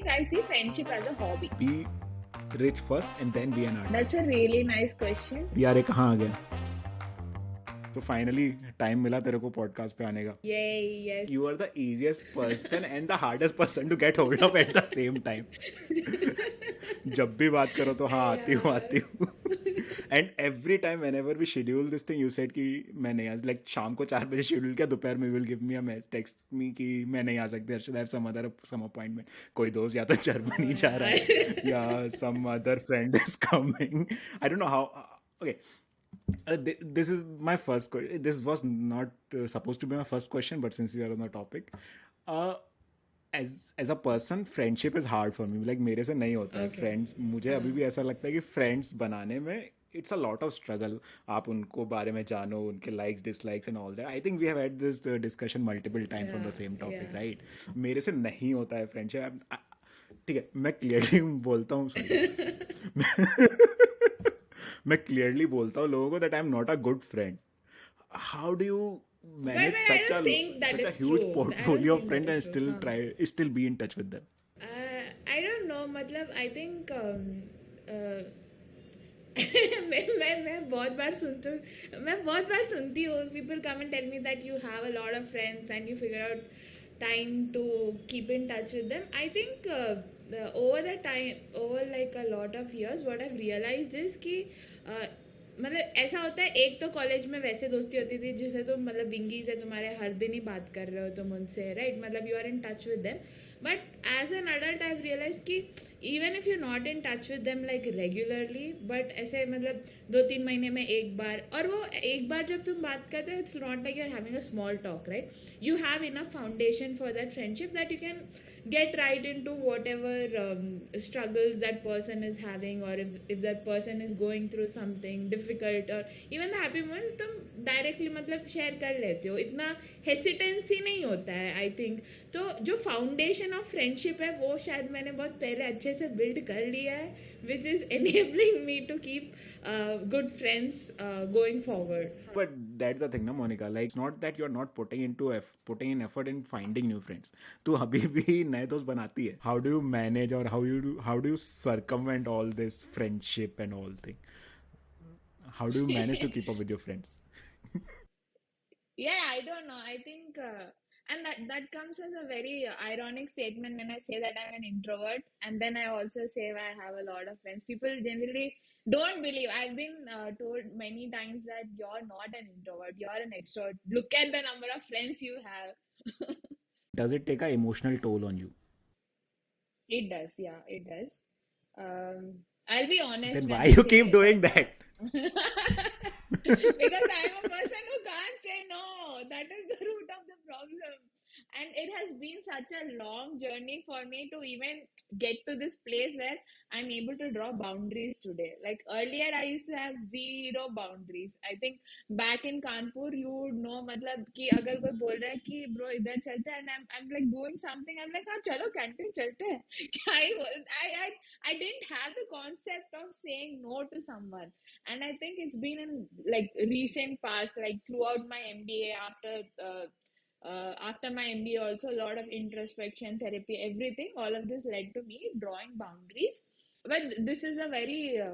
I see friendship as a hobby. Be rich first and then be an artist. That's a really nice question. यार ये कहाँ आ गया? तो finally time मिला तेरे को पॉडकास्ट पे आने का. Yay, yes. You are the easiest person and the hardest person to get hold of at the same time. जब भी बात करो तो हाँ आती हूँ. And every time whenever we schedule this thing, you said कि मैं नहीं आ, like शाम को 4 बजे schedule किया, दोपहर में will give me a message, text me कि मैं नहीं आ सकती, I should have some appointment. कोई दोस्त या तो जर्मनी जा रहा है या some other friend is coming. I don't know how. Okay. This is my first question. This was not supposed to be my first question, but since we are on the topic, as a person, friendship is hard for me. Like मेरे से नहीं होता है friends. मुझे अभी भी ऐसा लगता है कि friends बनाने में it's a lot of struggle. आप उनको बारे में जानो, उनके likes, dislikes and all that. I think we have had this discussion multiple times on the same topic, right? मेरे से नहीं होता है friendship. ठीक है, मैं clearly बोलता हूँ. मैं क्लियरली बोलता हूँ लोगों को that I'm not a good friend. How do you manage But I such don't think that a is huge true. I portfolio don't of think friends that and is true. still be in touch with them? I don't know. मतलब I think मैं बहुत बार सुनती हूँ people come and tell me that you have a lot of friends and you figure out time to keep in touch with them. I think over like a lot of years what I've realized is कि मतलब ऐसा होता है, एक तो college में वैसे दोस्ती होती थी जिससे तुम मतलब विंगीज है, तुम्हारे हर दिन ही बात कर रहे हो तुम उनसे, राइट? मतलब you are in touch with them. But as an adult I realise कि even if you not in touch with them like regularly, but ऐसे मतलब 2-3 महीने में एक बार, और वो एक बार जब तुम बात करते हो it's not like you are having a small talk, right? You have enough foundation for that friendship that you can get right into whatever struggles that person is having, or if that person is going through something difficult, or even the happy moments तुम directly मतलब share कर लेते हो, इतना hesitancy नहीं होता है I think. तो जो फाउंडेशन ऑफ फ्रेंडशिप है वो शायद मैंने बहुत पहले अच्छे से बिल्ड कर लिया है, which is enabling me to keep good friends going forward. But that's the thing, na, Monica. Like, it's not that you're not putting in effort in finding new friends. तू अभी भी नए दोस्त बनाती है. How do you manage, or how do you circumvent all this friendship and all thing? How do you manage to keep up with your friends? Yeah, I don't know. I think, and that comes as a very ironic statement when I say that I'm an introvert, and then I also say I have a lot of friends. People generally don't believe. I've been told many times that you're not an introvert, you're an extrovert. Look at the number of friends you have. Does it take an emotional toll on you? It does, yeah, it does. I'll be honest Then when why I you say keep doing that? because I'm a person who can't say no. That is the root of the problem. And it has been such a long journey for me to even get to this place where I'm able to draw boundaries today. Like earlier, I used to have zero boundaries. I think back in Kanpur, you would know, मतलब कि अगर कोई बोल रहा है कि bro इधर चलते हैं, and I'm like doing something, I'm like हाँ चलो कैंटीन चलते हैं. I didn't have the concept of saying no to someone. And I think it's been in like recent past, like throughout my MBA, after my MBA also, a lot of introspection, therapy, everything, all of this led to me drawing boundaries. But this is a very a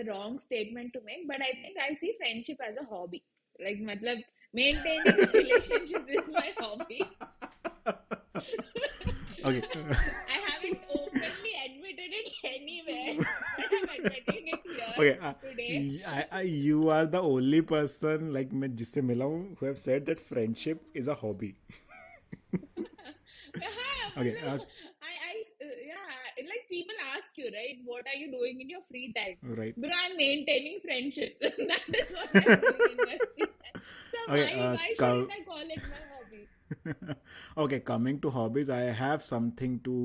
wrong statement to make, but I think I see friendship as a hobby. Like matlab, maintaining relationships is my hobby. Okay. I haven't openly admitted it anywhere, but I'm admitting it here Okay, today. you are the only person like मैं जिससे मिला हूँ who have said that friendship is a hobby. हाँ, Okay, मतलब yeah, like people ask you, right? What are you doing in your free time? right. Bro, I'm maintaining friendships. That is what I'm doing in my free time. So Okay, why shouldn't I call it my hobby? okay, coming to hobbies, I have something to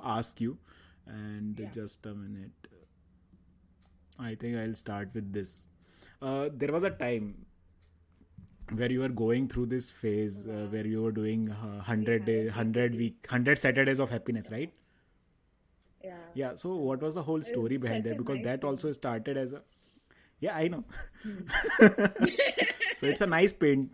ask you, and Yeah. just a minute. I think I'll start with this. There was a time where you were going through this phase where you were doing 100 Saturdays of happiness, right? Yeah. Yeah. So what was the whole story It's behind such that? a Because nice that thing. also started as a, yeah, I know. So it's a nice paint.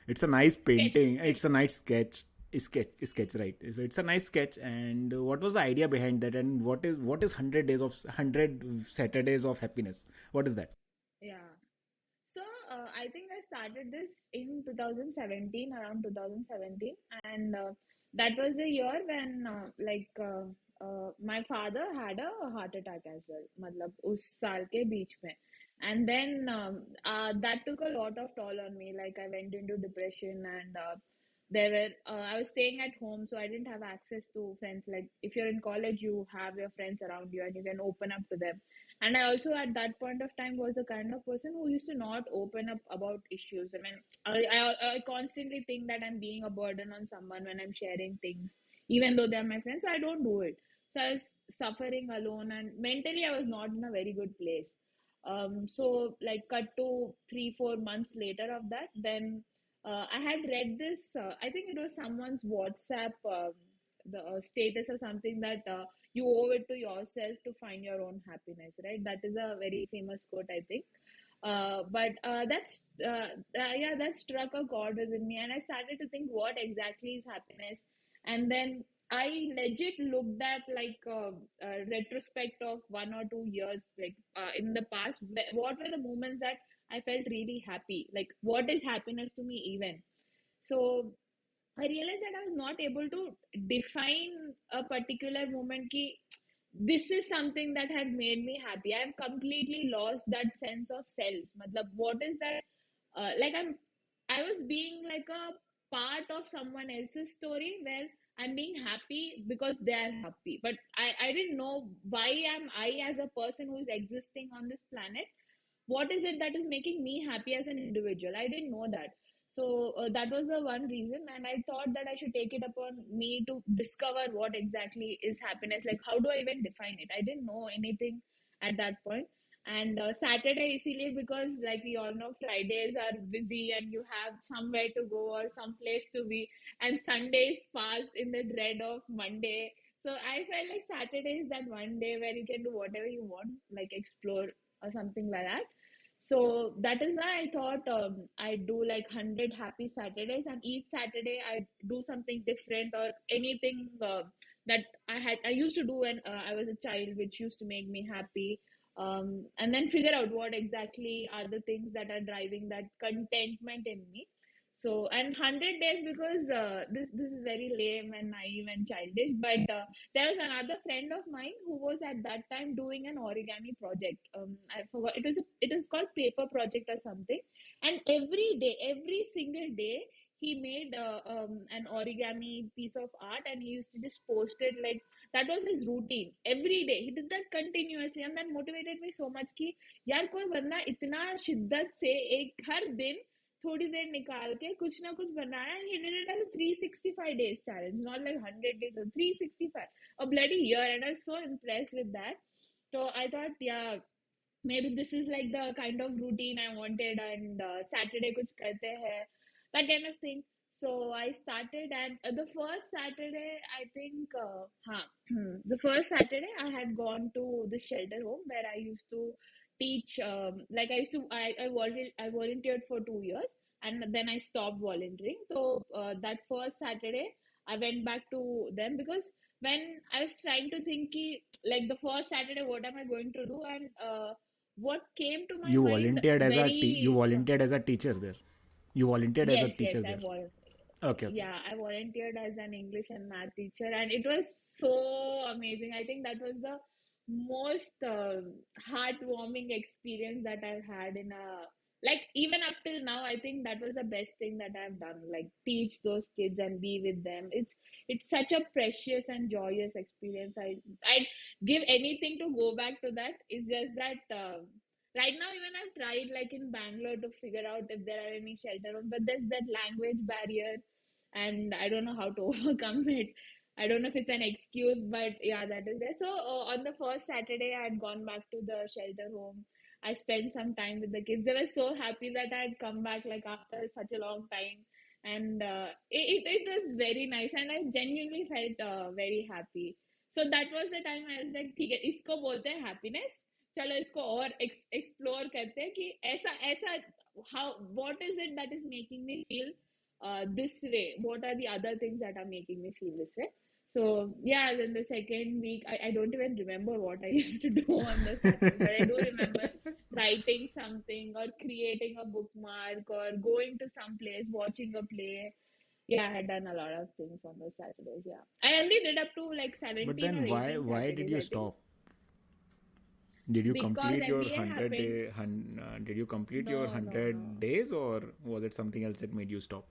It's a nice painting. Sketch. It's a nice sketch. sketch, right? So it's a nice sketch. And what was the idea behind that? And what is 100 Saturdays of Happiness? What is that? Yeah. So I think I started this in 2017, around 2017, and that was the year when my father had a heart attack as well. मतलब उस साल के बीच में, and then that took a lot of toll on me. Like I went into depression, and I was staying at home, so I didn't have access to friends. Like if you're in college, you have your friends around you, and you can open up to them. And I also, at that point of time, was the kind of person who used to not open up about issues. I mean, I constantly think that I'm being a burden on someone when I'm sharing things, even though they're my friends. So I don't do it. So I was suffering alone, and mentally, I was not in a very good place. So, like, cut to 3, 4 months later of that, then I had read this. I think it was someone's WhatsApp the status or something that you owe it to yourself to find your own happiness, right? That is a very famous quote, I think. Yeah, that struck a chord within me, and I started to think what exactly is happiness. And then I legit looked at like a retrospect of 1 or 2 years, like in the past, what were the moments that I felt really happy? Like, what is happiness to me, even? So I realized that I was not able to define a particular moment ki this is something that had made me happy. I've completely lost that sense of self. Matlab, what is that? Like I was being like a part of someone else's story where I'm being happy because they are happy. But I didn't know why am I as a person who is existing on this planet, what is it that is making me happy as an individual? I didn't know that. So that was the one reason, and I thought that I should take it upon me to discover what exactly is happiness. Like, how do I even define it? I didn't know anything at that point. And Saturday, easily, because like we all know, Fridays are busy and you have somewhere to go or some place to be, and Sundays passed in the dread of Monday. So I felt like Saturday is that one day where you can do whatever you want, like explore or something like that. So that is why I thought I do like 100 happy Saturdays, and each Saturday I do something different or anything that I used to do when I was a child, which used to make me happy. And then figure out what exactly are the things that are driving that contentment in me. So, and 100 days, because this is very lame and naive and childish, but there was another friend of mine who was at that time doing an origami project. I forgot, it is called paper project or something. And every day, every single day, he made an origami piece of art, and he used to just post it. Like, that was his routine every day. He did that continuously, and that motivated me so much कि यार कोई बंदा इतना शिद्दत से एक हर दिन थोड़ी देर निकाल के कुछ ना कुछ बनाया, and he did it as a 365 days challenge, not like 100 days, or 365, a bloody year. And I was so impressed with that. So I thought, yeah, maybe this is like the kind of routine I wanted, and Saturday kuch karte hai, that kind of thing. So I started, and the first Saturday, I think, the first Saturday I had gone to the shelter home where I used to teach. Like I volunteered for 2 years, and then I stopped volunteering. So that first Saturday, I went back to them, because when I was trying to think, like the first Saturday, what am I going to do? And what came to my You mind volunteered as you very volunteered as a teacher there. You volunteered as a yes, teacher I there. was. Okay, okay. Yeah, I volunteered as an English and math teacher, and it was so amazing. I think that was the most heartwarming experience that I've had in a, like, even up till now. I think that was the best thing that I've done. Like, teach those kids and be with them. It's such a precious and joyous experience. I'd give anything to go back to that. It's just that right now, even I've tried, like in Bangalore, to figure out if there are any shelter homes, but there's that language barrier, and I don't know how to overcome it. I don't know if it's an excuse, but yeah, that is there. So on the first Saturday, I had gone back to the shelter home. I spent some time with the kids. They were so happy that I had come back, like, after such a long time, and it was very nice, and I genuinely felt very happy. So that was the time I was like, ठीक है, इसको बोलते हैं happiness. चलो इसको और explore करते हैं कि ऐसा ऐसा how what is it that is making me feel this way? What are the other things that are making me feel this way? So yeah, then the second week, I don't even remember what I used to do on the Saturday, but I do remember writing something or creating a bookmark or going to some place, watching a play. Yeah, I had done a lot of things on those Saturdays. Yeah, I only did up to like But 17 or then 18 why did Saturdays, you I think, stop? Did you because complete your MBA 100 happened. day did you complete your No, no, 100 no. days, or was it something else that made you stop?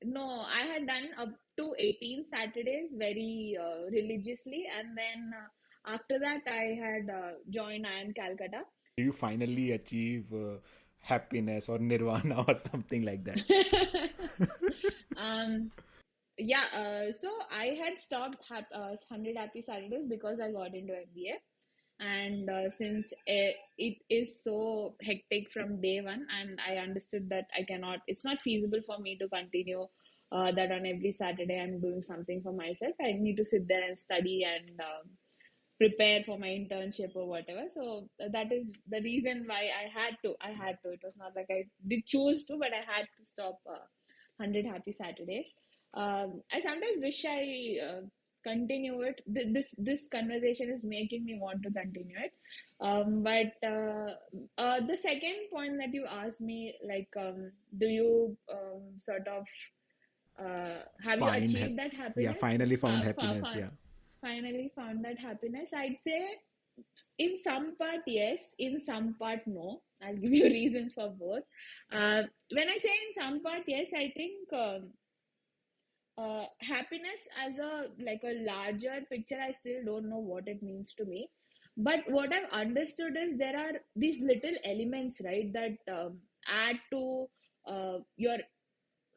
No, I had done up to 18 Saturdays very religiously, and then after that, I had joined IIM Calcutta. Did you finally achieve happiness or nirvana or something like that? um, yeah, so I had stopped 100 Happy Saturdays because I got into MBA. And since it is so hectic from day one, and I understood that it's not feasible for me to continue that on every Saturday I'm doing something for myself. I need to sit there and study and prepare for my internship or whatever. So that is the reason why I had to. It was not like I did choose to, but I had to stop 100 Happy Saturdays. I sometimes wish I continue it. This conversation is making me want to continue it. But the second point that you asked me, like, do you sort of have you achieved that Yeah, happiness? finally found happiness. Yeah. Finally found that happiness? I'd say in some part yes, in some part no. I'll give you reasons for both. When I say in some part yes, I think happiness as a like a larger picture, I still don't know what it means to me. But what I've understood is there are these little elements, right, that add to your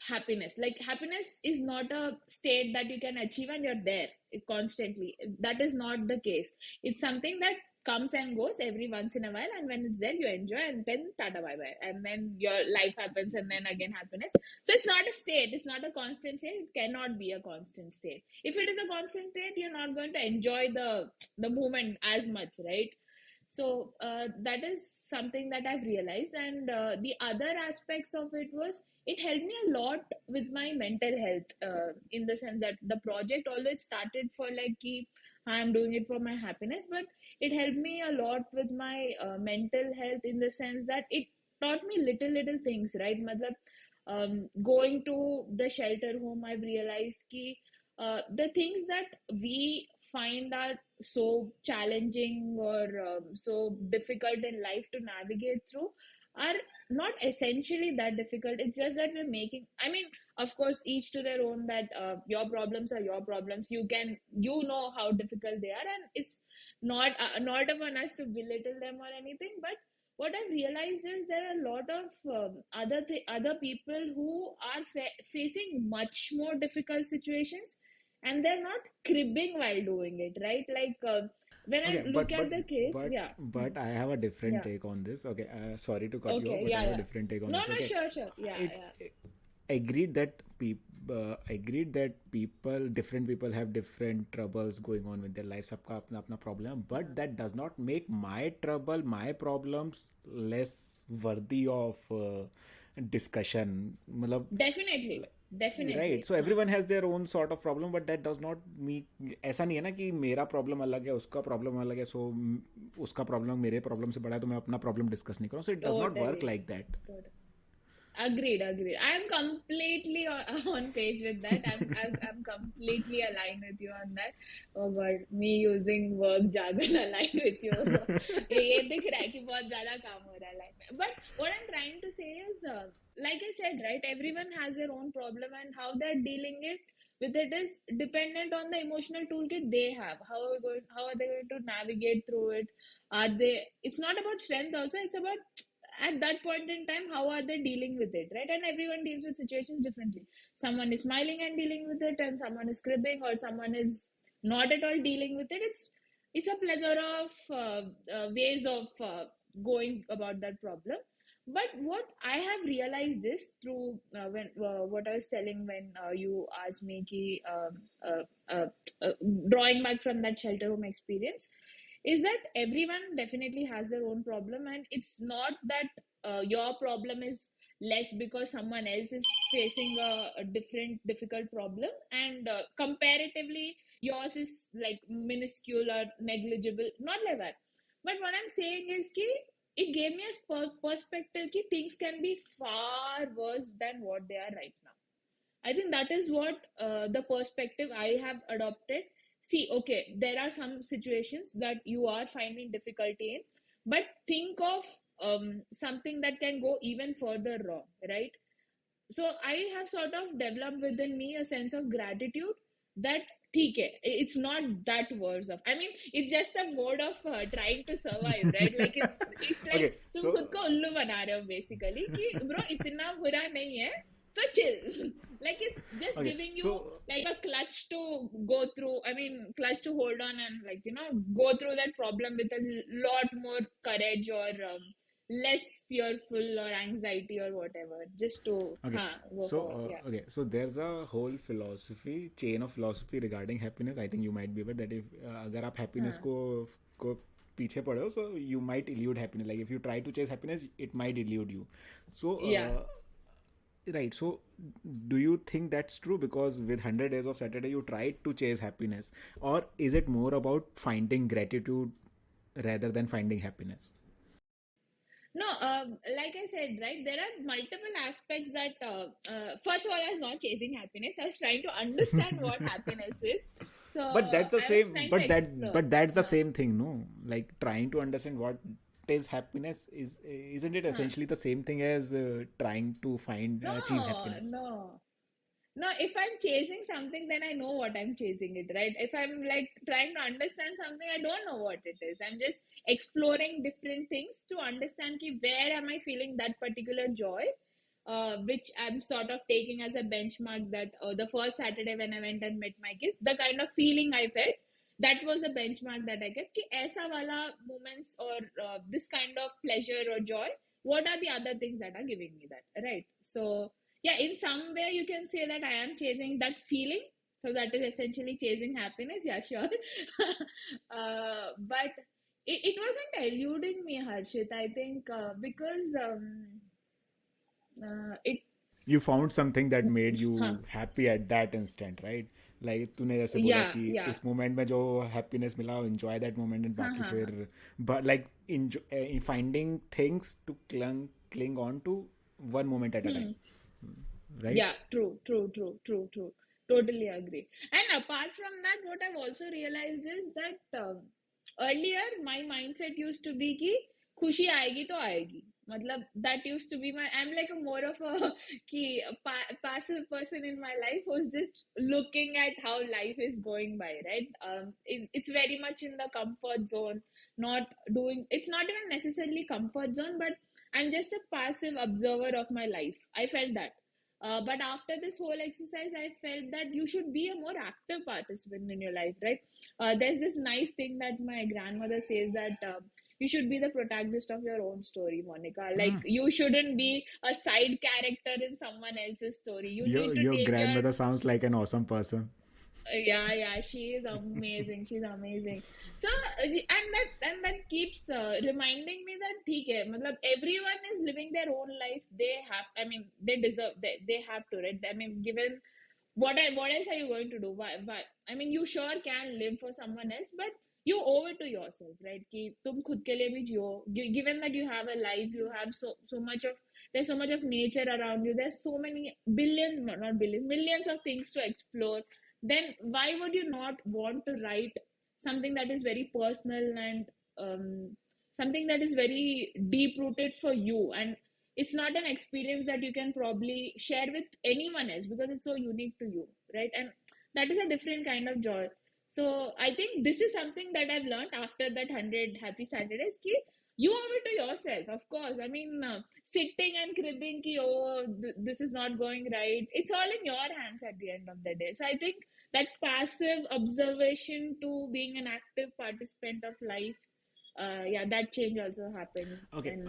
happiness. Like, happiness is not a state that you can achieve and you're there constantly. That is not the case. It's something that comes and goes every once in a while, and when it's there you enjoy, and then tata bye bye, and then your life happens, and then again happiness. So it's not a state, it's not a constant state, it cannot be a constant state. If it is a constant state, you're not going to enjoy the moment as much, right? So that is something that I've realized. And the other aspects of it was, it helped me a lot with my mental health, in the sense that the project, although it started for like keep I'm doing it for my happiness, but it helped me a lot with my mental health, in the sense that it taught me little things, right? Matlab, going to the shelter home, I've realized ki the things that we find are so challenging or so difficult in life to navigate through are not essentially that difficult. It's just that we're making, I mean, of course, each to their own, that your problems are your problems. You know how difficult they are, and it's not upon us to belittle them or anything. But what I've realized is there are a lot of other people who are facing much more difficult situations, and they're not cribbing while doing it, right? Like, when I Okay, look at the kids, yeah. but I have a different Yeah. take on this. Okay, sorry to cut you off, Okay. but I Yeah. have a Yeah. different take on No. this. No. Okay, Sure. Sure. Yeah. it's Yeah. agreed that different people have different troubles going on with their life. सबका अपना अपना problem, but that does not make my problems less worthy of discussion. मतलब, Definitely. right, Definitely. so everyone has their own sort of problem, but that does not me ऐसा नहीं है ना कि मेरा प्रॉब्लम अलग है, उसका प्रॉब्लम अलग है, सो उसका प्रॉब्लम मेरे प्रॉब्लम से बड़ा है तो मैं अपना प्रॉब्लम डिस्कस नहीं करूँ. So it does not work Totally. Like that. Totally. Agreed, agreed. I'm completely on page with that. I'm completely aligned with you on that. Oh God, me using work jargon aligned with you. ये दिख रहा है कि बहुत ज़्यादा काम हो रहा है life में. But what I'm trying to say is, like I said, right? Everyone has their own problem, and how they're dealing with it is dependent on the emotional toolkit they have. How are they going to navigate through it? Are they? It's not about strength. Also, it's about at that point in time, how are they dealing with it, right? And everyone deals with situations differently. Someone is smiling and dealing with it, and someone is cribbing, or someone is not at all dealing with it. It's a plethora of ways of going about that problem. But what I have realized is through when what I was telling when you asked me ki, uh, uh, drawing back from that shelter home experience, is that everyone definitely has their own problem, and it's not that your problem is less because someone else is facing a different difficult problem, and comparatively yours is like minuscule or negligible, not like that. But what I'm saying is ki it gave me a perspective ki things can be far worse than what they are right now. I think that is what the perspective I have adopted. See, okay, there are some situations that you are finding difficulty in, but think of something that can go even further wrong, right? So I have sort of developed within me a sense of gratitude that ठीक है, it's not that worse of. I mean, it's just a mode of trying to survive, right? Like it's like Okay, तुम so खुद को उल्लू बना रहे हो basically कि bro इतना बुरा नहीं है, so chill. Like it's just okay, giving you so like a clutch to go through. I mean, clutch to hold on and like go through that problem with a lot more courage or less fearful or anxiety or whatever, just to okay, go forward. Yeah. okay, so there's a whole philosophy, chain of philosophy regarding happiness. I think you might be aware that if अगर आप happiness हाँ. को पीछे पड़े हो, so you might elude happiness. Like if you try to chase happiness, it might elude you. So Yeah. right. So do you think that's true? Because with 100 Days of Saturday, you tried to chase happiness, or is it more about finding gratitude rather than finding happiness? No, like I said, right, there are multiple aspects that, first of all, I was not chasing happiness. I was trying to understand what happiness is. So But that's the I was same. trying to explore. But that's the Huh. same thing, no? Like trying to understand what is happiness isn't it Huh. essentially the same thing as trying to find achieve No, happiness? no. No, if I'm chasing something, then I know what I'm chasing it, right? If I'm like trying to understand something, I don't know what it is. I'm just exploring different things to understand ki where am I feeling that particular joy, which I'm sort of taking as a benchmark that the first Saturday when I went and met my kids, the kind of feeling I felt, that was a benchmark that I get. Ki aisa wala moments or this kind of pleasure or joy, what are the other things that are giving me that, right? So yeah, in some way you can say that I am chasing that feeling, so that is essentially chasing happiness, yeah, sure. But it wasn't eluding me, Harshit, I think, because it You found something that made हाँ, you happy at that instant, right? Like तूने जैसे बोला yeah, कि yeah, इस moment में जो happiness मिला, enjoy that moment and हाँ बाकी हाँ हाँ, फिर but like finding things to cling on to one moment at a time, hmm. right? Yeah, true, true, true, true, true. Totally agree. And apart from that, what I've also realized is that earlier my mindset used to be कि खुशी आएगी तो आएगी. मतलब that used to be my. I'm like a more of a कि passive person in my life who's just looking at how life is going by, right? It's very much in the comfort zone, not doing. It's not even necessarily comfort zone, but I'm just a passive observer of my life. I felt that. But after this whole exercise, I felt that you should be a more active participant in your life, right? There's this nice thing that my grandmother says that you should be the protagonist of your own story, Monica. Like, you shouldn't be a side character in someone else's story. You need to Your take your. grandmother sounds like an awesome person. Yeah, she is amazing. She's amazing. So and that keeps reminding me that ठीक है, मतलब everyone is living their own life. They have, I mean, they deserve, they have to, right? I mean, given what else are you going to do? Why? I mean, you sure can live for someone else, but you owe it to yourself, right? कि तुम खुद के लिए भी जियो. Given that you have a life, you have so much of, there's so much of nature around you. There's so many billions, not billions, millions of things to explore. Then why would you not want to write something that is very personal and something that is very deep rooted for you, and it's not an experience that you can probably share with anyone else because it's so unique to you, right? And that is a different kind of joy. So I think this is something that I've learned after that 100 happy Saturdays ki you owe it to yourself, of course. I mean, sitting and cribbing ki oh this is not going right, it's all in your hands at the end of the day. So I think that passive observation to being an active participant of life, yeah, that change also happened. Okay, And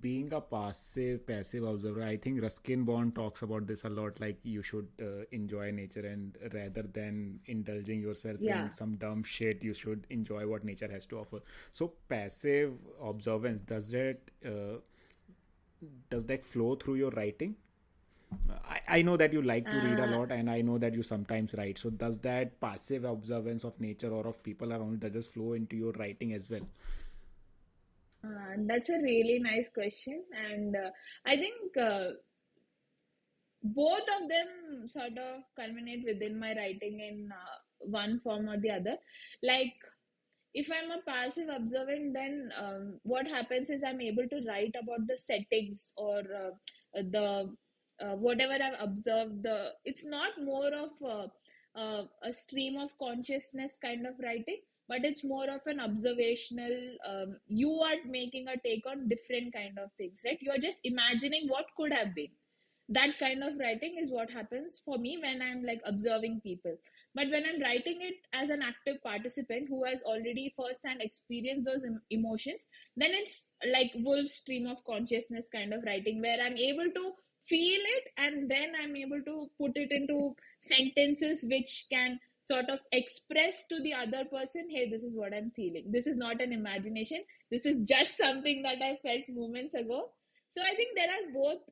being a passive observer, I think Ruskin Bond talks about this a lot. Like you should enjoy nature, and rather than indulging yourself in yeah, some dumb shit, you should enjoy what nature has to offer. So passive observance, does that does that flow through your writing? I know that you like to read a Uh, lot, and I know that you sometimes write. So does that passive observance of nature or of people around, does this flow into your writing as well? that's a really nice question, and I think both of them sort of culminate within my writing in one form or the other. Like, if I'm a passive observant, then what happens is I'm able to write about the settings or the whatever I've observed. It's not more of a stream of consciousness kind of writing, but it's more of an observational. You are making a take on different kind of things, right? You are just imagining what could have been. That kind of writing is what happens for me when I'm like observing people. But when I'm writing it as an active participant who has already firsthand experienced those emotions, then it's like wolf stream of consciousness kind of writing where I'm able to feel it and then I'm able to put it into sentences which can sort of express to the other person, hey, this is what I'm feeling. This is not an imagination. This is just something that I felt moments ago. So I think there are both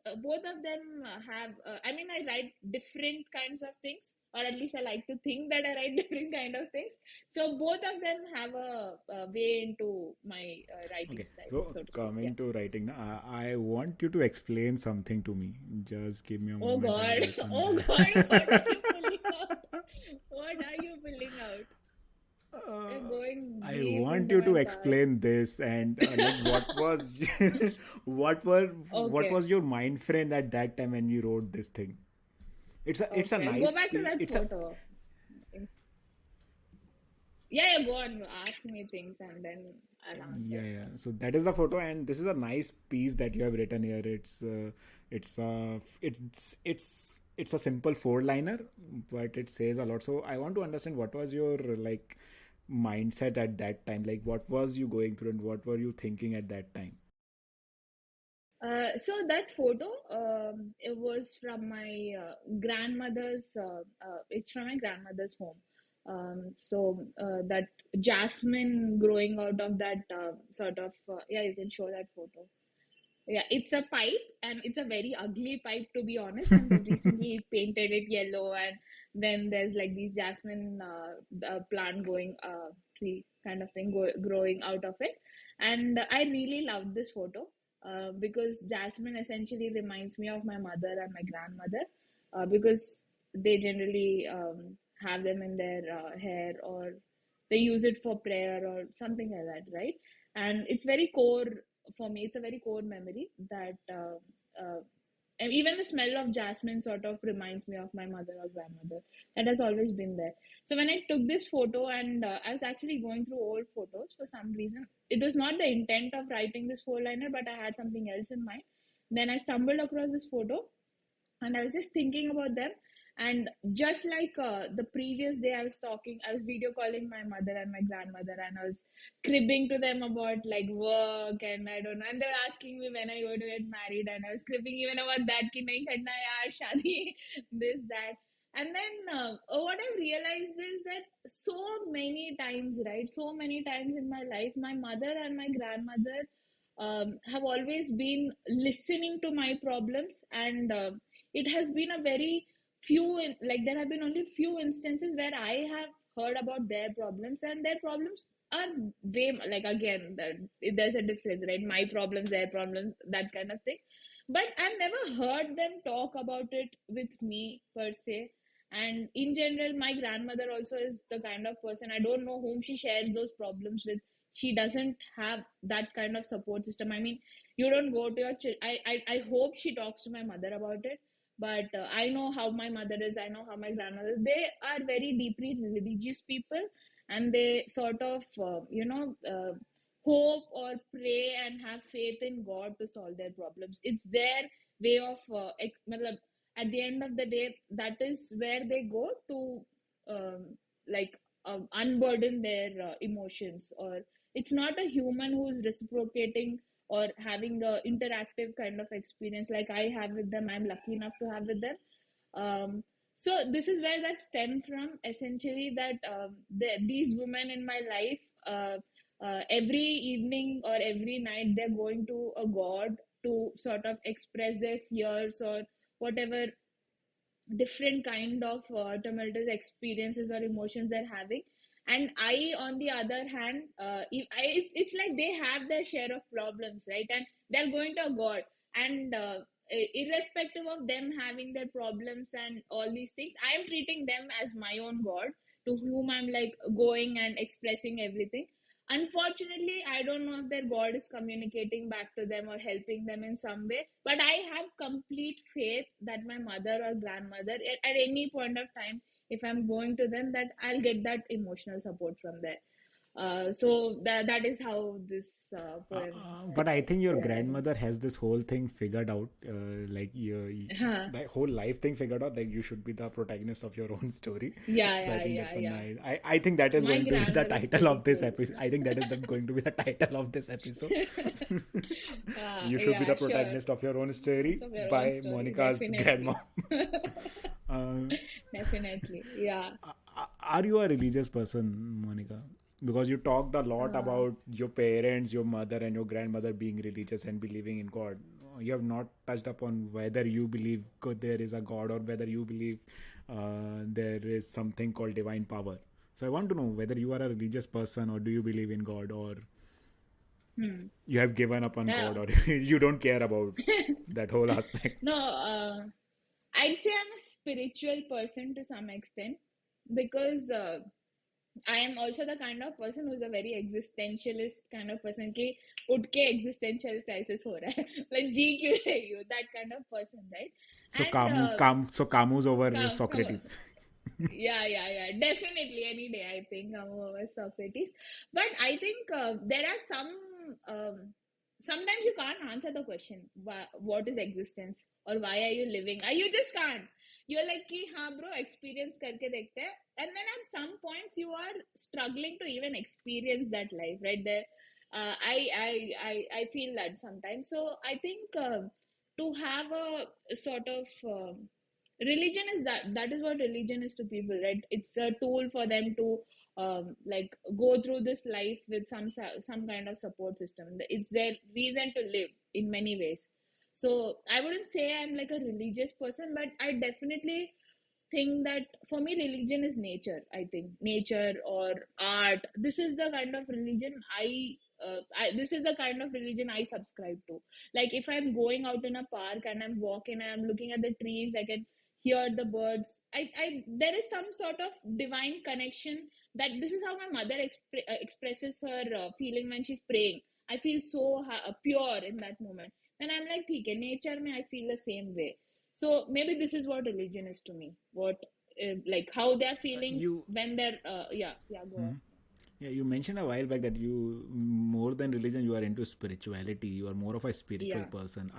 of them have I mean, I write different kinds of things, or at least I like to think that I write different kind of things. So both of them have a way into my writing Okay, style, so so to speak. Yeah. coming to writing, now, I want you to explain something to me. Just give me a Oh moment. God. I'll open Oh that. God, what are you pulling out? What are you pulling out? You're going I deep want into you my to past. explain this, and like what was what Okay. was your mind frame at that time when you wrote this thing? It's a Okay. Go nice back to piece. that It's a photo. Yeah, yeah, go on. Ask me things and then I'll answer. yeah. So that is the photo, and this is a nice piece that you have written here. It's a simple four liner, but it says a lot. So I want to understand what was your like mindset at that time. Like what was you going through, and what were you thinking at that time? So that photo, it was from my grandmother's. It's from my grandmother's home. That jasmine growing out of that sort of. Yeah, you can show that photo. Yeah, it's a pipe and it's a very ugly pipe to be honest. And they've recently painted it yellow, and then there's like these jasmine plant going tree kind of thing growing out of it. And I really loved this photo because jasmine essentially reminds me of my mother and my grandmother because they generally have them in their hair, or they use it for prayer or something like that, right? And it's very core for me. It's a very core memory that and even the smell of jasmine sort of reminds me of my mother or grandmother. That has always been there. So when I took this photo, and I was actually going through old photos for some reason, it was not the intent of writing this four liner, but I had something else in mind. Then I stumbled across this photo, and I was just thinking about them. And just like the previous day, I was video calling my mother and my grandmother, and I was cribbing to them about like work and I don't know. And they were asking me when I going to get married, and I was cribbing even about that, ki nahi karna yaar, shadi, this, that. And then what I realized is that so many times, right? So many times in my life, my mother and my grandmother have always been listening to my problems, and it has been a very like there have been only few instances where I have heard about their problems, and their problems are way like, again, there's a difference, right? My problems, their problems, that kind of thing. But I've never heard them talk about it with me per se. And in general, my grandmother also is the kind of person, I don't know whom she shares those problems with. She doesn't have that kind of support system. I mean, you don't go to your I hope she talks to my mother about it, but I know how my mother is, I know how my grandmother is. They are very deeply religious people, and they sort of hope or pray and have faith in God to solve their problems. It's their way of at the end of the day, that is where they go to like unburden their emotions. Or it's not a human who's reciprocating or having a interactive kind of experience like I have with them. I'm lucky enough to have with them. So this is where that stemmed from, essentially, that these women in my life, every evening or every night, they're going to a god, to sort of express their fears or whatever different kind of tumultuous experiences or emotions they're having. And I, on the other hand, it's like they have their share of problems, right? And they're going to a god, and irrespective of them having their problems and all these things, I am treating them as my own god, to whom I'm like going and expressing everything. Unfortunately, I don't know if their god is communicating back to them or helping them in some way, but I have complete faith that my mother or grandmother, at any point of time, if I'm going to them, that I'll get that emotional support from there. So that is how this poem But I think your ends. grandmother has this whole thing figured out, like Huh. that whole life thing figured out. Like you should be the protagonist of your own story. Yeah, So I yeah, think yeah, that's a yeah. nice. I think that is My going to be the grandmother is title pretty of this cool. episode. I think that is going to be the title of this episode. You should be Yeah, the sure. protagonist of your own story So your own by story, Monica's definitely. grandma. uh, Definitely, yeah. are you a religious person, Monica? Because you talked a lot Uh, about your parents, your mother, and your grandmother being religious and believing in God. You have not touched upon whether you believe there is a God or whether you believe there is something called divine power. So I want to know whether you are a religious person or do you believe in God or hmm. you have given up on Uh, God or you don't care about that whole aspect. no, I'd say I'm a spiritual person to some extent, because I am also the kind of person who's a very existentialist kind of person. कि उठ के existential crisis हो रहा है, like जी क्यों रही हो, that kind of person, right? So And Camus over come Socrates. yeah, definitely any day I think I'm over Socrates. But I think there are some sometimes you can't answer the question, what is existence or why are you living, you just can't. You're like कि हाँ bro, experience करके देखते हैं, and then at some points you are struggling to even experience that life, right there. I feel that sometimes. So I think to have a sort of religion is that is what religion is to people, right? It's a tool for them to like go through this life with some kind of support system. It's their reason to live in many ways. So I wouldn't say I'm like a religious person, but I definitely think that for me religion is nature. I think nature or art, this is the kind of religion this is the kind of religion I subscribe to. Like if I'm going out in a park and I'm walking and I'm looking at the trees, I can hear the birds. I There is some sort of divine connection, that this is how my mother expresses her feeling when she's praying. I feel so pure in that moment. And I'm like, okay, nature mein I feel the same way. So maybe this is what religion is to me. What like how they're feeling You when they're yeah, go on. Yeah, you mentioned a while back that you more than religion, you are into spirituality. You are more of a spiritual Yeah. person.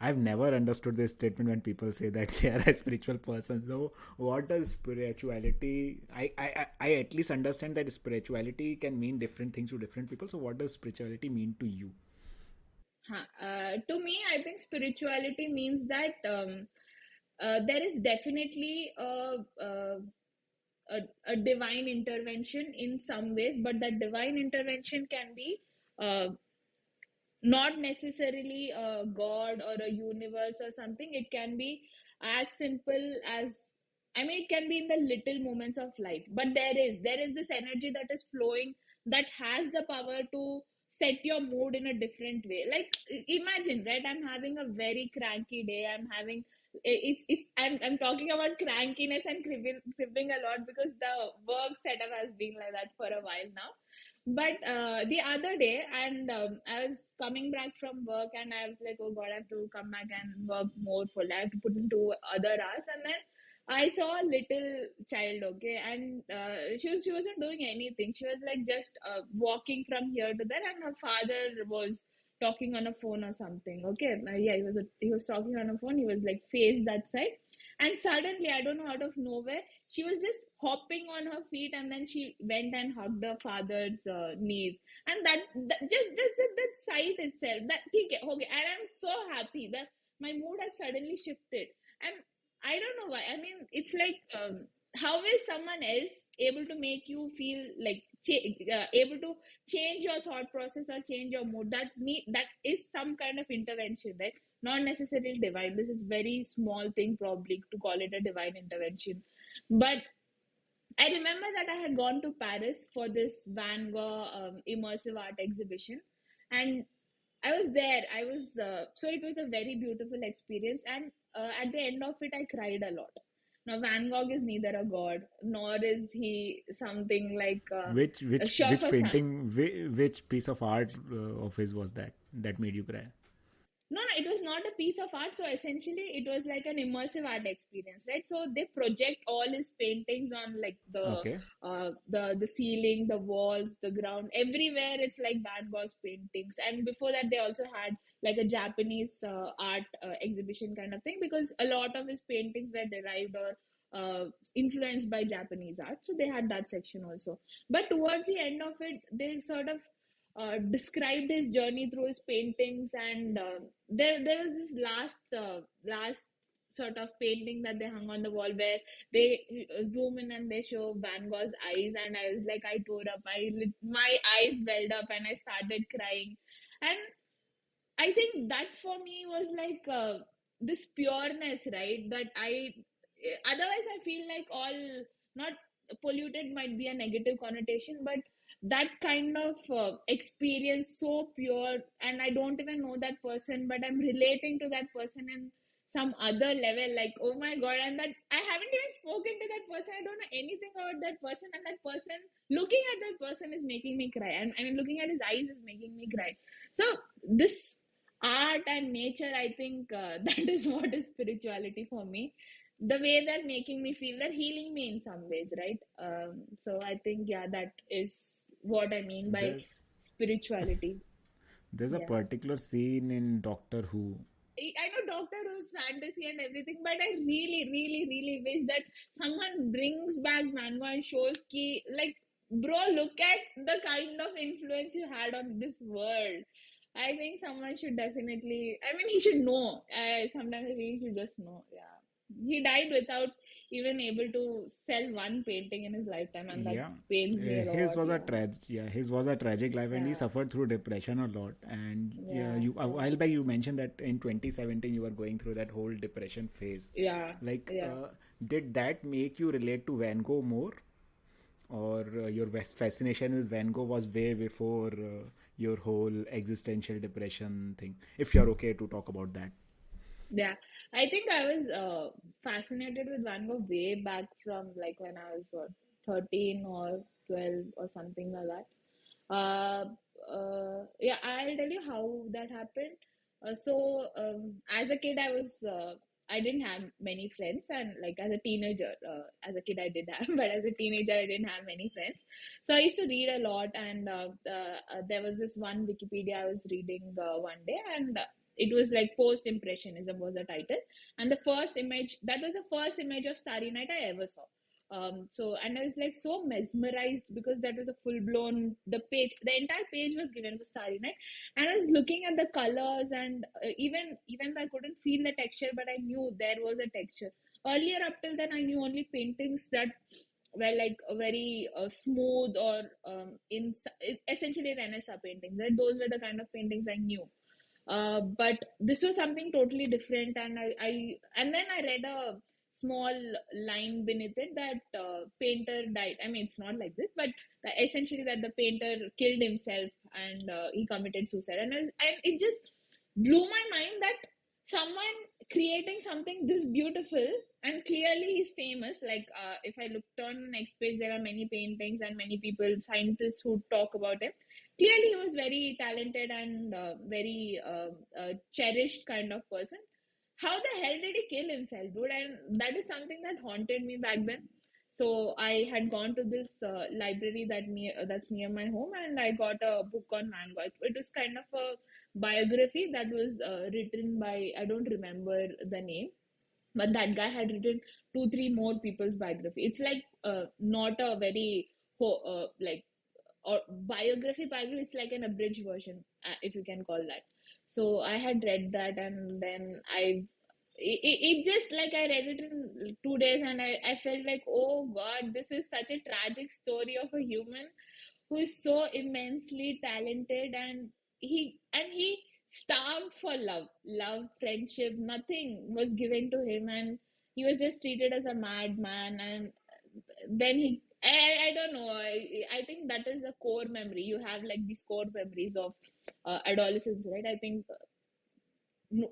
I've never understood this statement when people say that they are a spiritual person. So, what does spirituality? I at least understand that spirituality can mean different things to different people. So, what does spirituality mean to you? To me, I think spirituality means that there is definitely a divine intervention in some ways, but that divine intervention can be uh, not necessarily a god or a universe or something. It can be as simple as, I mean, it can be in the little moments of life, but there is this energy that is flowing, that has the power to set your mood in a different way. Like imagine, right, I'm having a very cranky day. I'm having I'm talking about crankiness and cribbing a lot because the work setup has been like that for a while now. But the other day, and I was coming back from work, and I was like, oh God, I have to come back and work more full. I have to put in 2 other hours. And then I saw a little child, okay, and she wasn't doing anything. She was like just walking from here to there, and her father was talking on a phone or something. Okay, yeah, he was talking on a phone. He was like faced that side, and suddenly, I don't know, out of nowhere, she was just hopping on her feet, and then she went and hugged her father's knees. And that just that sight itself, that okay, and I'm so happy that my mood has suddenly shifted. And I don't know why. I mean, it's like how is someone else able to make you feel like able to change your thought process or change your mood? That is some kind of intervention, right? Not necessarily divine. This is very small thing probably to call it a divine intervention. But I remember that I had gone to Paris for this Van Gogh immersive art exhibition, and I was there. I was so it was a very beautiful experience, and at the end of it, I cried a lot. Now, Van Gogh is neither a god nor is he something like Which a which chef which or something. painting, which piece of art of his was that made you cry? No, no, it was not a piece of art. So essentially, it was like an immersive art experience, right? So they project all his paintings on like Okay. the ceiling, the walls, the ground, everywhere. It's like Van Gogh's paintings. And before that, they also had like a Japanese art exhibition kind of thing, because a lot of his paintings were derived or influenced by Japanese art. So they had that section also. But towards the end of it, they sort of described his journey through his paintings, and there was this last sort of painting that they hung on the wall where they zoom in and they show Van Gogh's eyes, and I was like, I tore up, my eyes welled up and I started crying. And I think that for me was like this pureness, right? That otherwise I feel like all not polluted might be a negative connotation, but that kind of experience so pure, and I don't even know that person, but I'm relating to that person in some other level. Like, oh my god, and that I haven't even spoken to that person. I don't know anything about that person, and that person, looking at that person is making me cry, and I mean, looking at his eyes is making me cry. So this art and nature, I think that is what is spirituality for me, the way that making me feel, that healing me in some ways, right? So I think, yeah, that is what I mean by There's spirituality. there's a Yeah, particular scene in Doctor Who. I know Doctor Who's fantasy and everything, but I really, really, really wish that someone brings back manga and shows ki, like, bro, look at the kind of influence you had on this world. I think someone should definitely, I mean, he should know. Sometimes I think he should just know. Yeah. He died without even able to sell one painting in his lifetime, and that Yeah. pains me a His lot. was a Yeah. his was a tragic life, and he Yeah. suffered through depression a lot. And yeah, Yeah. you a Yeah. while back you mentioned that in 2017 you were going through that whole depression phase. Yeah. Like, Yeah. did that make you relate to Van Gogh more, or your fascination with Van Gogh was way before your whole existential depression thing? If you're okay to talk about that. Yeah, I think I was fascinated with Van Gogh way back from like when I was what, 13 or 12 or something like that. Yeah, I'll tell you how that happened. As a kid, I didn't have many friends, and like as a teenager, as a kid I did have, but as a teenager I didn't have many friends. So I used to read a lot, and there was this one Wikipedia I was reading one day, and it was like Post Impressionism was the title, and the first image, that was the first image of Starry Night I ever saw. And I was like so mesmerized because that was a full blown, the entire page was given for Starry Night, and I was looking at the colors, and even though I couldn't feel the texture, but I knew there was a texture. Earlier, up till then, I knew only paintings that were like a very smooth or essentially Renaissance paintings. Right? Those were the kind of paintings I knew. But this was something totally different, and and then I read a small line beneath it that painter died. I mean, it's not like this, but essentially that the painter killed himself, and he committed suicide, and it just blew my mind that someone creating something this beautiful, and clearly he's famous. Like if I looked on the next page, there are many paintings and many people, scientists, who talk about him. Clearly he was very talented and very cherished kind of person. How the hell did he kill himself, dude? And that is something that haunted me back then. So I had gone to this library that's near my home, and I got a book on Van Gogh. It was kind of a biography that was written by, I don't remember the name, but that guy had written two three more people's biography. It's like not a very like or biography. It's like an abridged version, if you can call that. So I had read that, and then it just like I read it in 2 days, and I felt like, oh God, this is such a tragic story of a human who is so immensely talented, and he starved for love, friendship. Nothing was given to him, and he was just treated as a madman. And then I don't know. I think that is a core memory. You have like these core memories of adolescence, right? I think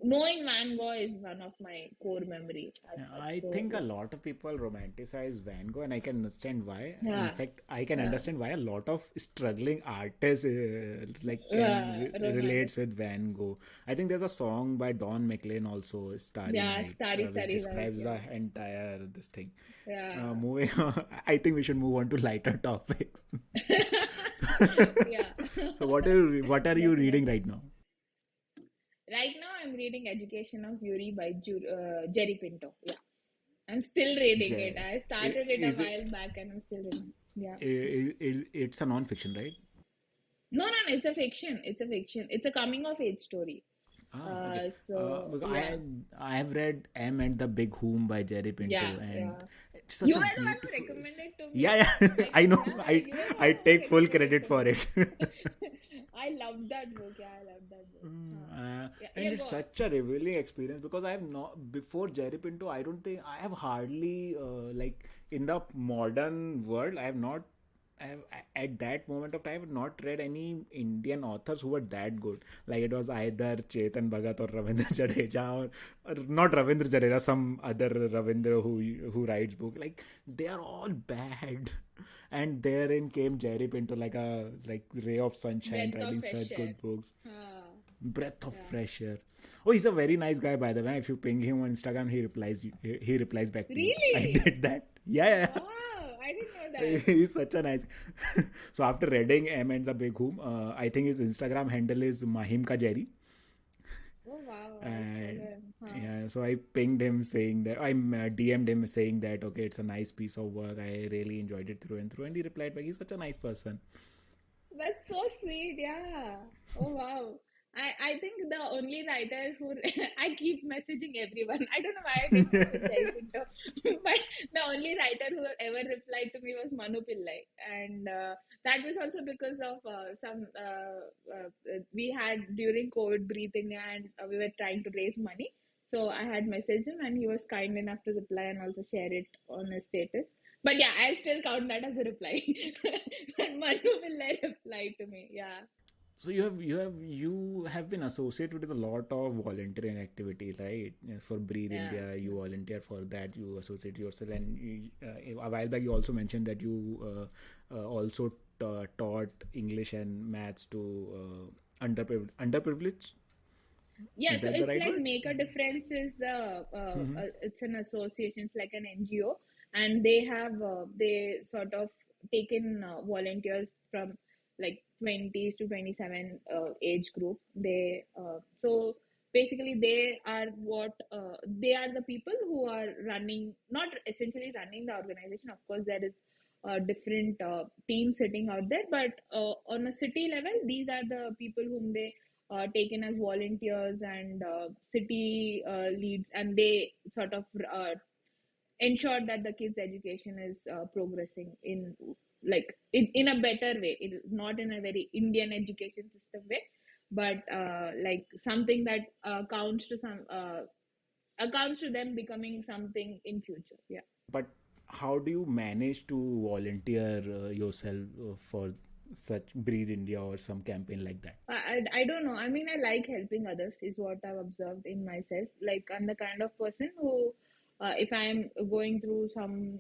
knowing Van Gogh is one of my core memory as Yeah, such. I So think a yeah, lot of people romanticize Van Gogh, and I can understand why. In yeah, fact, I can yeah, understand why a lot of struggling artists like yeah, relates romance. with Van Gogh. I think there's a song by Don McLean also, "Starry Yeah, Night," starry, which starry night. describes the Yeah, entire this thing. yeah, Moving on, I think we should move on to lighter topics. yeah. So, what are you reading Definitely. right now? Right now, I'm reading Education of Yuri by Jerry Pinto. Yeah, I'm still reading it. I started it a Is it while back, and I'm still reading. Yeah. it's a non-fiction, right? No, no, no. It's a fiction. It's a fiction. It's a coming of age story. Ah, okay. So Because yeah, I have read M and the Big Whom by Jerry Pinto, yeah, and yeah. it's such You a were the one who beautiful. recommended to Yeah, me. yeah, I I know. yeah, I you were the I one who take full recommended it credit to for me. it. I love that book. Yeah, I love that book. Yeah, And yeah, it's go on. such a revealing experience because I have not before Jerry Pinto. I don't think I have hardly like in the modern world. I have not. I have, at that moment of time, I have not read any Indian authors who were that good. Like it was either Chetan Bhagat or Ravindra Jadeja, or not Ravindra Jadeja, some other Ravindra who writes book. Like they are all bad. And therein came Jerry Pinto like a like ray of sunshine, Breath of writing fresh such air. good books. Ah, Breath of yeah. fresh air. Oh, he's a very nice guy, by the way. If you ping him on Instagram, he replies back to you. I Really? did that. Yeah, Wow, I didn't know yeah. that. He's such a nice. So after reading M and the Big Whom, I think his Instagram handle is Mahim Ka Jerry. Oh wow, I'll follow And him. Huh. yeah, so I pinged him saying that I DM'd him saying that okay, it's a nice piece of work. I really enjoyed it through and through, and he replied back. He's such a nice person. That's so sweet, yeah. Oh wow. I think the only writer who I keep messaging everyone. I don't know why I didn't message Jai Pinto, but the only writer who ever replied to me was Manu Pillai, and that was also because of some we had during COVID breathing, and we were trying to raise money. So I had messaged him, and he was kind enough to reply and also share it on his status. But yeah, I'll still count that as a reply. That Manu will let reply to me. Yeah. So you have been associated with a lot of volunteering activity, right? Yeah, for Breathe Yeah. India, you volunteer for that. You associate yourself, and a while back you also mentioned that you also taught English and maths to underprivileged. Yeah, Is so that the it's right like word? Make a Difference is the Mm-hmm. it's an association, it's like an NGO, and they have they sort of taken volunteers from like 20s to 27 age group. They so basically they are the people who are running, not essentially running the organization. Of course, there is a different team sitting out there, but on a city level, these are the people whom they taken as volunteers and city leads, and they sort of ensure that the kids' education is progressing in like in a better way, not in a very Indian education system way, but like something that accounts to them becoming something in future. Yeah. But how do you manage to volunteer yourself for such Breathe India or some campaign like that? I don't know. I mean, I like helping others, is what I've observed in myself. Like, I'm the kind of person who, if I'm going through something,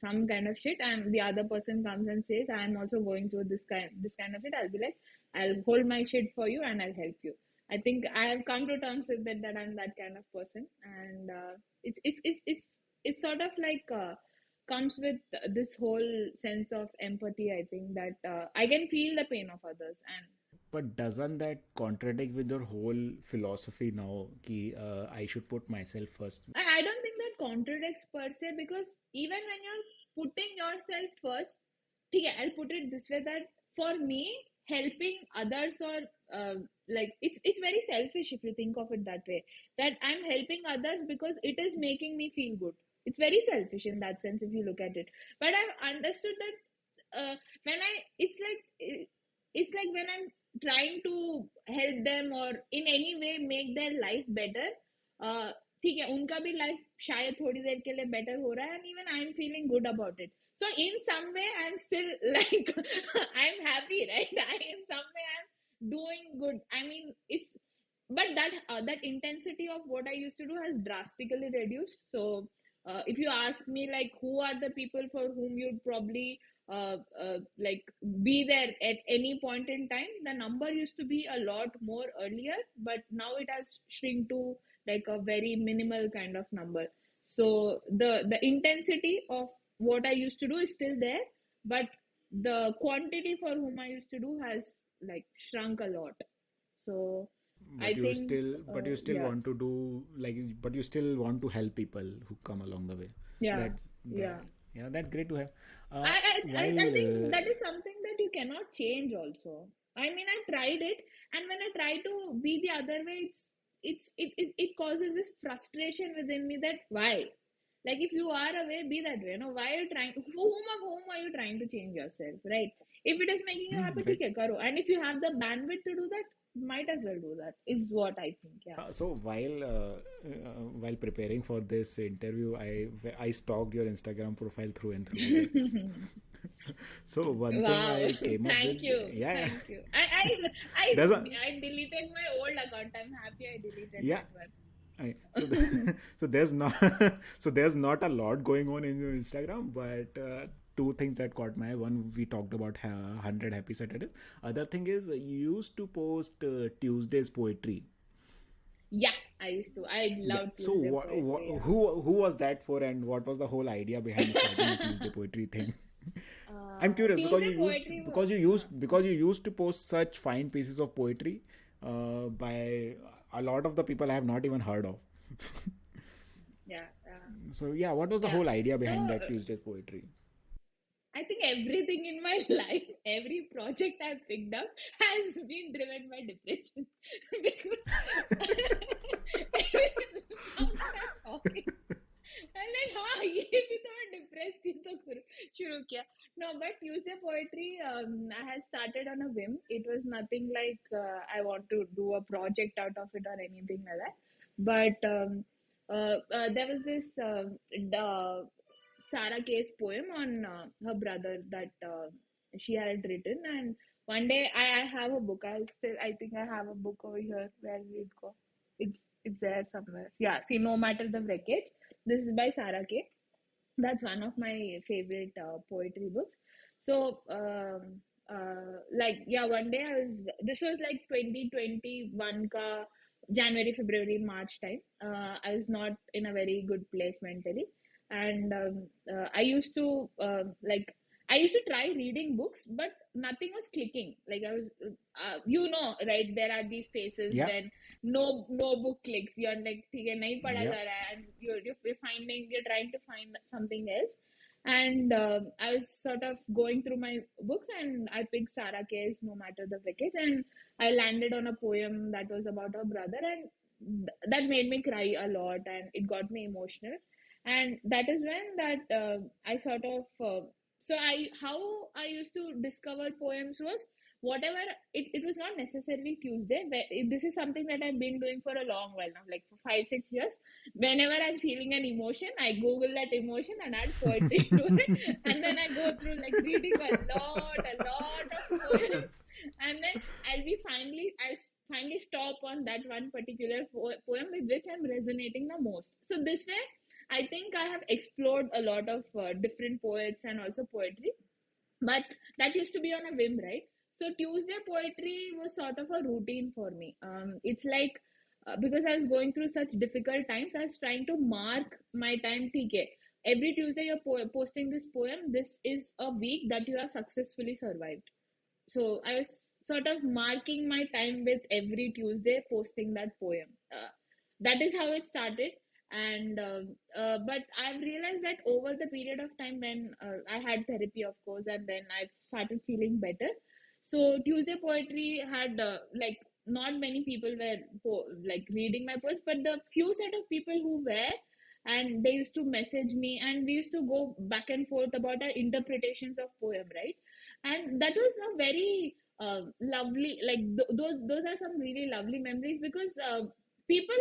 some kind of shit, and the other person comes and says, I'm also going through this kind of shit, I'll be like, I'll hold my shit for you and I'll help you. I think I have come to terms with that I'm that kind of person, and it's sort of like comes with this whole sense of empathy. I think that I can feel the pain of others, and But doesn't that contradict with your whole philosophy now? Ki I should put myself first. I don't think that contradicts per se, because even when you're putting yourself first, okay, I'll put it this way, that for me, helping others or like it's very selfish if you think of it that way, that I'm helping others because it is making me feel good. It's very selfish in that sense if you look at it. But I've understood that when I it's like when I'm trying to help them or in any way make their life better, ठीक है उनका भी life शायद थोड़ी देर के लिए better हो रहा है, and even I'm feeling good about it. So in some way I'm still like I'm happy, right? In some way I'm doing good. I mean, it's but that intensity of what I used to do has drastically reduced. So if you ask me, like, who are the people for whom you'd probably like be there at any point in time, the number used to be a lot more earlier, but now it has shrunk to like a very minimal kind of number. So the intensity of what I used to do is still there, but the quantity for whom I used to do has like shrunk a lot. So I think but you still yeah, want to do like, but you still want to help people who come along the way. yeah, That's yeah. yeah, that's great to have. I think While that is something that you cannot change also. I mean, I tried it, and when I try to be the other way, it causes this frustration within me that why? Like, if you are away, be that way. No, why are you trying? For whom are you trying to change yourself, right? If it is making you happy, right. ठीक है, करो. And if you have the bandwidth to do that, might as well do that. Is what I think. Yeah. So while preparing for this interview, I stalked your Instagram profile through and through. Okay? So one thing Wow. I came up Thank with, you. yeah, Thank you. I there's a I deleted my old account. I'm happy I deleted yeah. that one. So, so there's not so there's not a lot going on in your Instagram, but two things that caught my eye. One, we talked about 100 Happy Saturdays. Other thing is you used to post Tuesday's poetry. Yeah, I used to. I Yeah. love So Tuesday poetry. Yeah. who was that for, and what was the whole idea behind starting a Tuesday poetry thing? I'm curious Tuesday poetry. because you used to post such fine pieces of poetry by a lot of the people I have not even heard of. Yeah. So yeah, what was the Yeah. whole idea behind So that Tuesday poetry? I think everything in my life, every project I've picked up has been driven by depression. Because now that I'm talking, I'm like, हाँ ये भी तो मैं depressed थी तो शुरू किया. No, but Tuesday poetry, I had started on a whim. It was nothing like I want to do a project out of it or anything like that. But there was this Sarah K's poem on her brother that she had written, and one day I have a book. I think I have a book over here. Where did it go? It's there somewhere. Yeah. See, no matter the wreckage. This is by Sarah K. That's one of my favorite poetry books. So like yeah, one day this was like 2021 ka January, February, March time. I was not in a very good place mentally, and I used to I used to try reading books, but nothing was clicking. Like I was, right? There are these phases Yeah, when no book clicks. You're like, ठीक है नहीं पढ़ा yeah. जा रहा है, and you're trying to find something else. And I was sort of going through my books, and I picked Sarah K's No Matter the Wreckage, and I landed on a poem that was about her brother, and that made me cry a lot, and it got me emotional. And that is when that I sort of so I how I used to discover poems was whatever it was not necessarily Tuesday. This is something that I've been doing for a long while now, like for 5-6 years. Whenever I'm feeling an emotion, I Google that emotion and add poetry to it, and then I go through like reading a lot of poems, and then I'll finally stop on that one particular poem with which I'm resonating the most. So this way, I think I have explored a lot of different poets and also poetry, but that used to be on a whim, right? So Tuesday poetry was sort of a routine for me. It's like because I was going through such difficult times, I was trying to mark my time. Okay, every Tuesday you're posting this poem. This is a week that you have successfully survived. So I was sort of marking my time with every Tuesday posting that poem. That is how it started. And but I've realized that over the period of time when I had therapy, of course, and then I started feeling better. So Tuesday poetry had like not many people were like reading my poems, but the few set of people who were, and they used to message me, and we used to go back and forth about our interpretations of poem, right? And that was a very lovely, like those are some really lovely memories, because people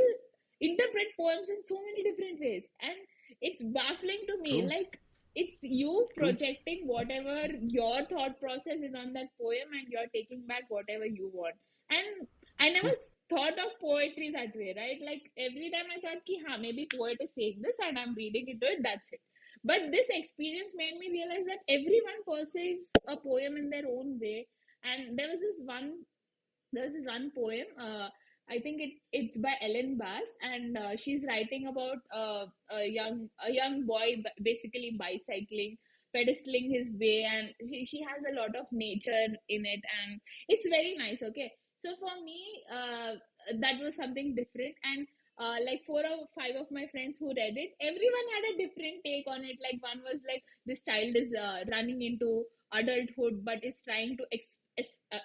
interpret poems in so many different ways, and it's baffling to me, True, like it's you true. projecting whatever your thought process is on that poem, and you're taking back whatever you want. And I never True. thought of poetry that way, right? Like every time I thought ki maybe poet is saying this and I'm reading into it, that's it. But this experience made me realize that everyone perceives a poem in their own way. And there's this one poem. I think it's by Ellen Bass, and she's writing about a young boy basically bicycling, pedaling his way, and she has a lot of nature in it, and it's very nice. Okay, so for me, that was something different, and like 4 or 5 of my friends who read it, everyone had a different take on it. Like one was like, this child is running into adulthood but is trying to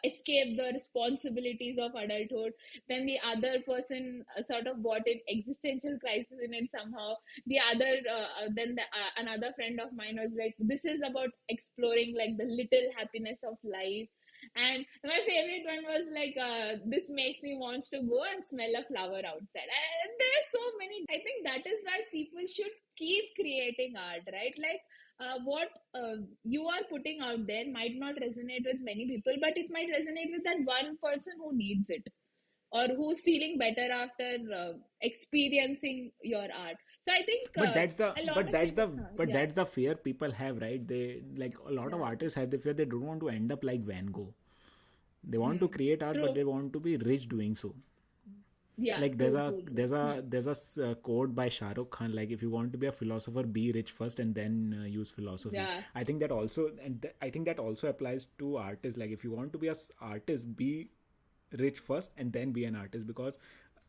escape the responsibilities of adulthood. Then the other person sort of brought in existential crisis in it somehow. The other another friend of mine was like, this is about exploring like the little happiness of life. And my favorite one was like, this makes me want to go and smell a flower outside. And there are so many. I think that is why people should keep creating art, right? Like what you are putting out there might not resonate with many people, but it might resonate with that one person who needs it, or who's feeling better after experiencing your art. So I think But that's the a lot but of that's people, the but yeah, that's the fear people have, right? They, like, a lot of yeah, artists have the fear they don't want to end up like Van Gogh. They want to hmm. create art, but True, they want to be rich doing so. yeah, Like there's true, a true, true, there's hmm. a there's a quote by Shah Rukh Khan, like, if you want to be a philosopher, be rich first and then use philosophy. Yeah, I think that also, I think that also applies to artists. Like, if you want to be a artist, be rich first and then be an artist, because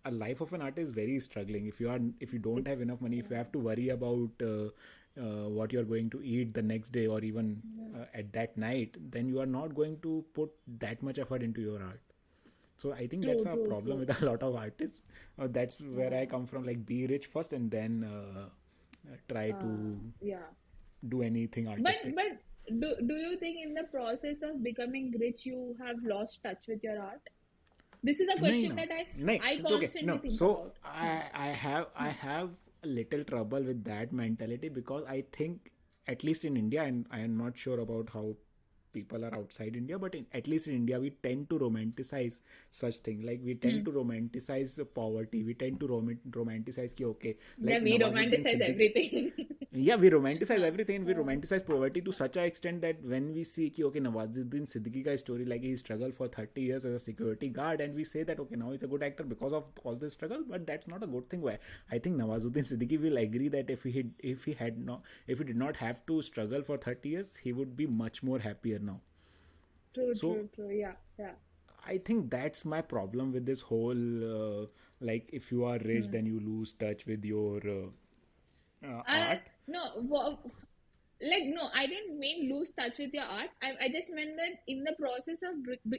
a life of an artist is very struggling. If you don't have it's enough money, if you have to worry about what you're going to eat the next day, or even yeah. at that night, then you are not going to put that much effort into your art. So I think that's True, a true, problem true. with a lot of artists. That's where I Yeah. come from. Like, be rich first and then try to Yeah. do anything But artistic. do you think in the process of becoming rich you have lost touch with your art? This is a No, question no, that no. I Okay, constantly no. think So about. Huh. I have a little trouble with that mentality, because I think, at least in India, and I am not sure about how people are outside India, but at least in India, we tend to romanticize such thing. Like, we tend Hmm. to romanticize the poverty. We tend to romanticize ki, okay, Yeah, like we Nawazuddin romanticize Siddiqui. everything. Yeah, we romanticize Huh. everything. We Uh, romanticize poverty to such an extent that when we see ki, okay, Nawazuddin Siddiqui ka story, like, he struggled for 30 years as a security guard, and we say that, okay, now he's a good actor because of all this struggle, but that's not a good thing. Why? I think Nawazuddin Siddiqui will agree that if he did not have to struggle for 30 years, he would be much more happier now. true, So true, true. Yeah, yeah. I think that's my problem with this whole like, if you are rich, Hmm. then you lose touch with your I art. no, like no, I didn't mean lose touch with your art. I just meant that in the process of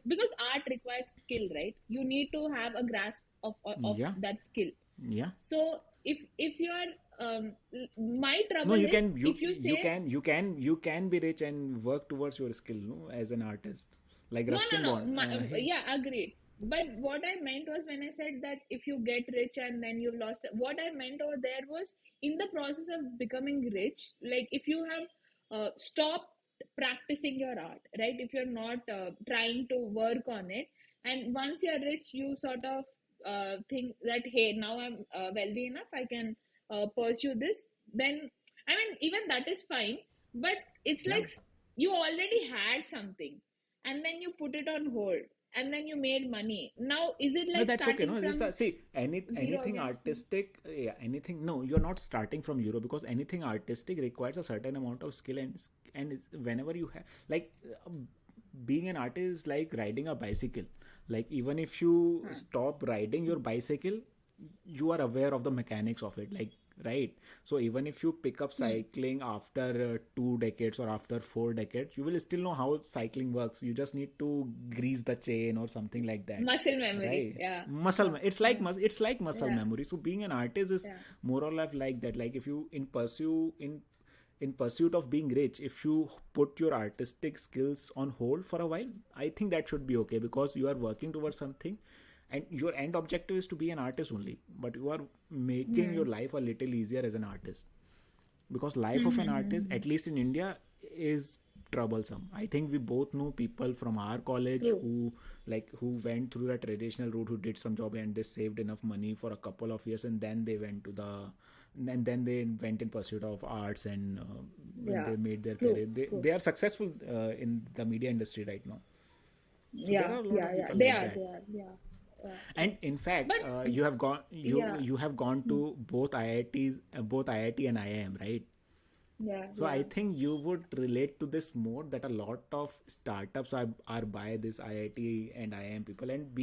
because art requires skill, right? You need to have a grasp of Yeah, that skill. yeah. So if you are my No, trouble you is can you if you you say can you can you can be rich and work towards your skill, no, as an artist. Like no, no, Ruskin no. Bond. Yeah, agreed. But what I meant was, when I said that if you get rich and then you've lost, what I meant over there was, in the process of becoming rich, like if you have stopped practicing your art, right? If you're not trying to work on it, and once you're rich, you sort of think that, hey, now I'm wealthy enough, I can pursue this. Then, I mean, even that is fine. But it's Yeah. like you already had something, and then you put it on hold, and then you made money. Now is it No, like that's okay. starting No, this from see, zero anything again? artistic, yeah, anything. No, you're not starting from zero, because anything artistic requires a certain amount of skill, whenever you have, like, being an artist is like riding a bicycle. Like, even if you Huh. stop riding your bicycle, you are aware of the mechanics of it. Like, right? So even if you pick up cycling after 2 decades or after 4 decades, you will still know how cycling works. You just need to grease the chain or something like that, Muscle memory. right? Yeah. It's like it's like muscle Yeah. memory. So being an artist is Yeah. more or less like that. Like if you in pursuit of being rich, if you put your artistic skills on hold for a while, I think that should be okay, because you are working towards something and your end objective is to be an artist only, but you are making your life a little easier as an artist, because life of an artist, at least in India, is troublesome. I think we both know people from our college True. who went through the traditional route, who did some job and they saved enough money for a couple of years, and then they went to the and then they went in pursuit of arts, and when Yeah. they made their True. career, True. they are successful in the media industry right now. So there Yeah. are a lot Yeah. of Yeah. people They like are. that. They are. Yeah. And in fact, But yeah. you have gone to both IITs, both IIT and IIM, right? Yeah. So I think you would relate to this more, that a lot of startups are by this IIT and IIM people, and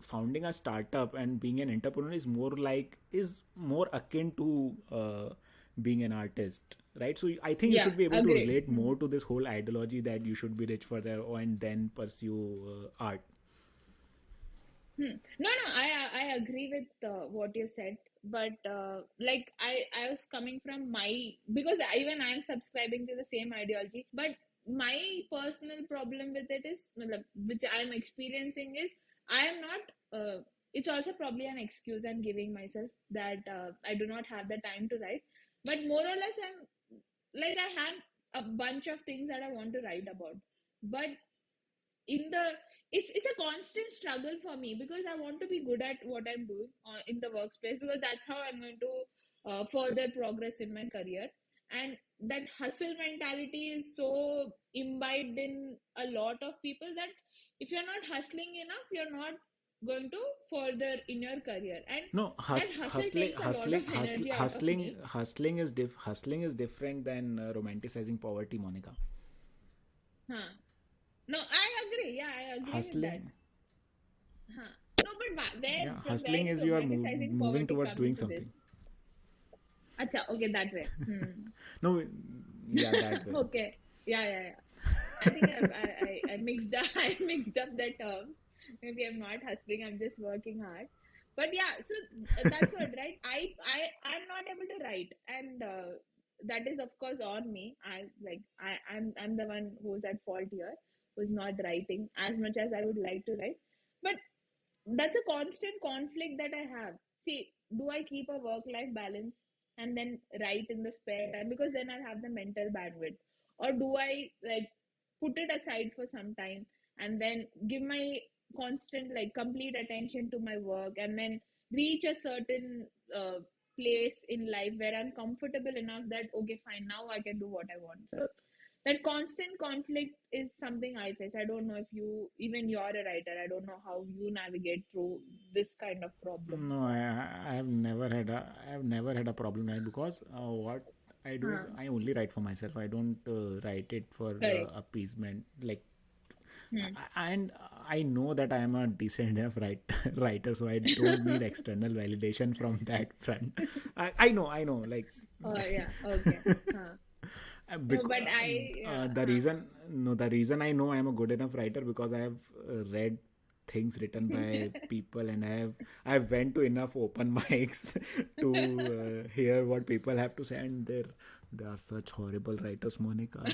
founding a startup and being an entrepreneur is more akin to being an artist, right? So I think you Yeah. should be able to Agree. relate more to this whole ideology that you should be rich for there and then pursue art. No, no, I agree with what you said, but like I was coming from my, because even I'm subscribing to the same ideology, but my personal problem with it is, which I'm experiencing is, I am not. It's also probably an excuse I'm giving myself, that I do not have the time to write, but more or less I'm like, I have a bunch of things that I want to write about, but in the it's a constant struggle for me, because I want to be good at what I'm doing in the workspace, because that's how I'm going to further progress in my career. And that hustle mentality is so imbibed in a lot of people, that if you're not hustling enough, you're not going to further in your career, and No, that hustle takes a lot of energy out of me. hustling is different than romanticizing poverty, Monica. Huh. No, I agree. Yeah, I agree with that. Hustling, Huh. No, but where, yeah, from where hustling is is you are romanticizing moving poverty towards come doing into this? something. Acha, okay, that way. No, yeah, that way. Okay. Yeah. I think I mixed up, I mixed up the terms. Maybe I'm not hustling, I'm just working hard. But yeah, so that's what, right? I'm not able to write, and that is of course on me. I'm the one who's at fault here, who's not writing as much as I would like to write. But that's a constant conflict that I have. See, do I keep a work life balance and then write in the spare time, because then I'll have the mental bandwidth? Or do I like put it aside for some time and then give my constant, like, complete attention to my work, and then reach a certain place in life where I'm comfortable enough that, okay, fine, now I can do what I want. So that constant conflict is something I face. I don't know if you, even you're a writer, I don't know how you navigate through this kind of problem. No, I have never had a problem, right? Because what I do is Huh. I only write for myself. I don't write it for Correct. appeasement. Like, Hmm. and I know that I am a decent enough writer, so I don't need external validation from that front. I know, like. Oh, yeah. Okay. Huh. No, Because but yeah. the reason I know I'm a good enough writer, because I have read things written by people, and I've went to enough open mics to hear what people have to say, and they are such horrible writers, Monica.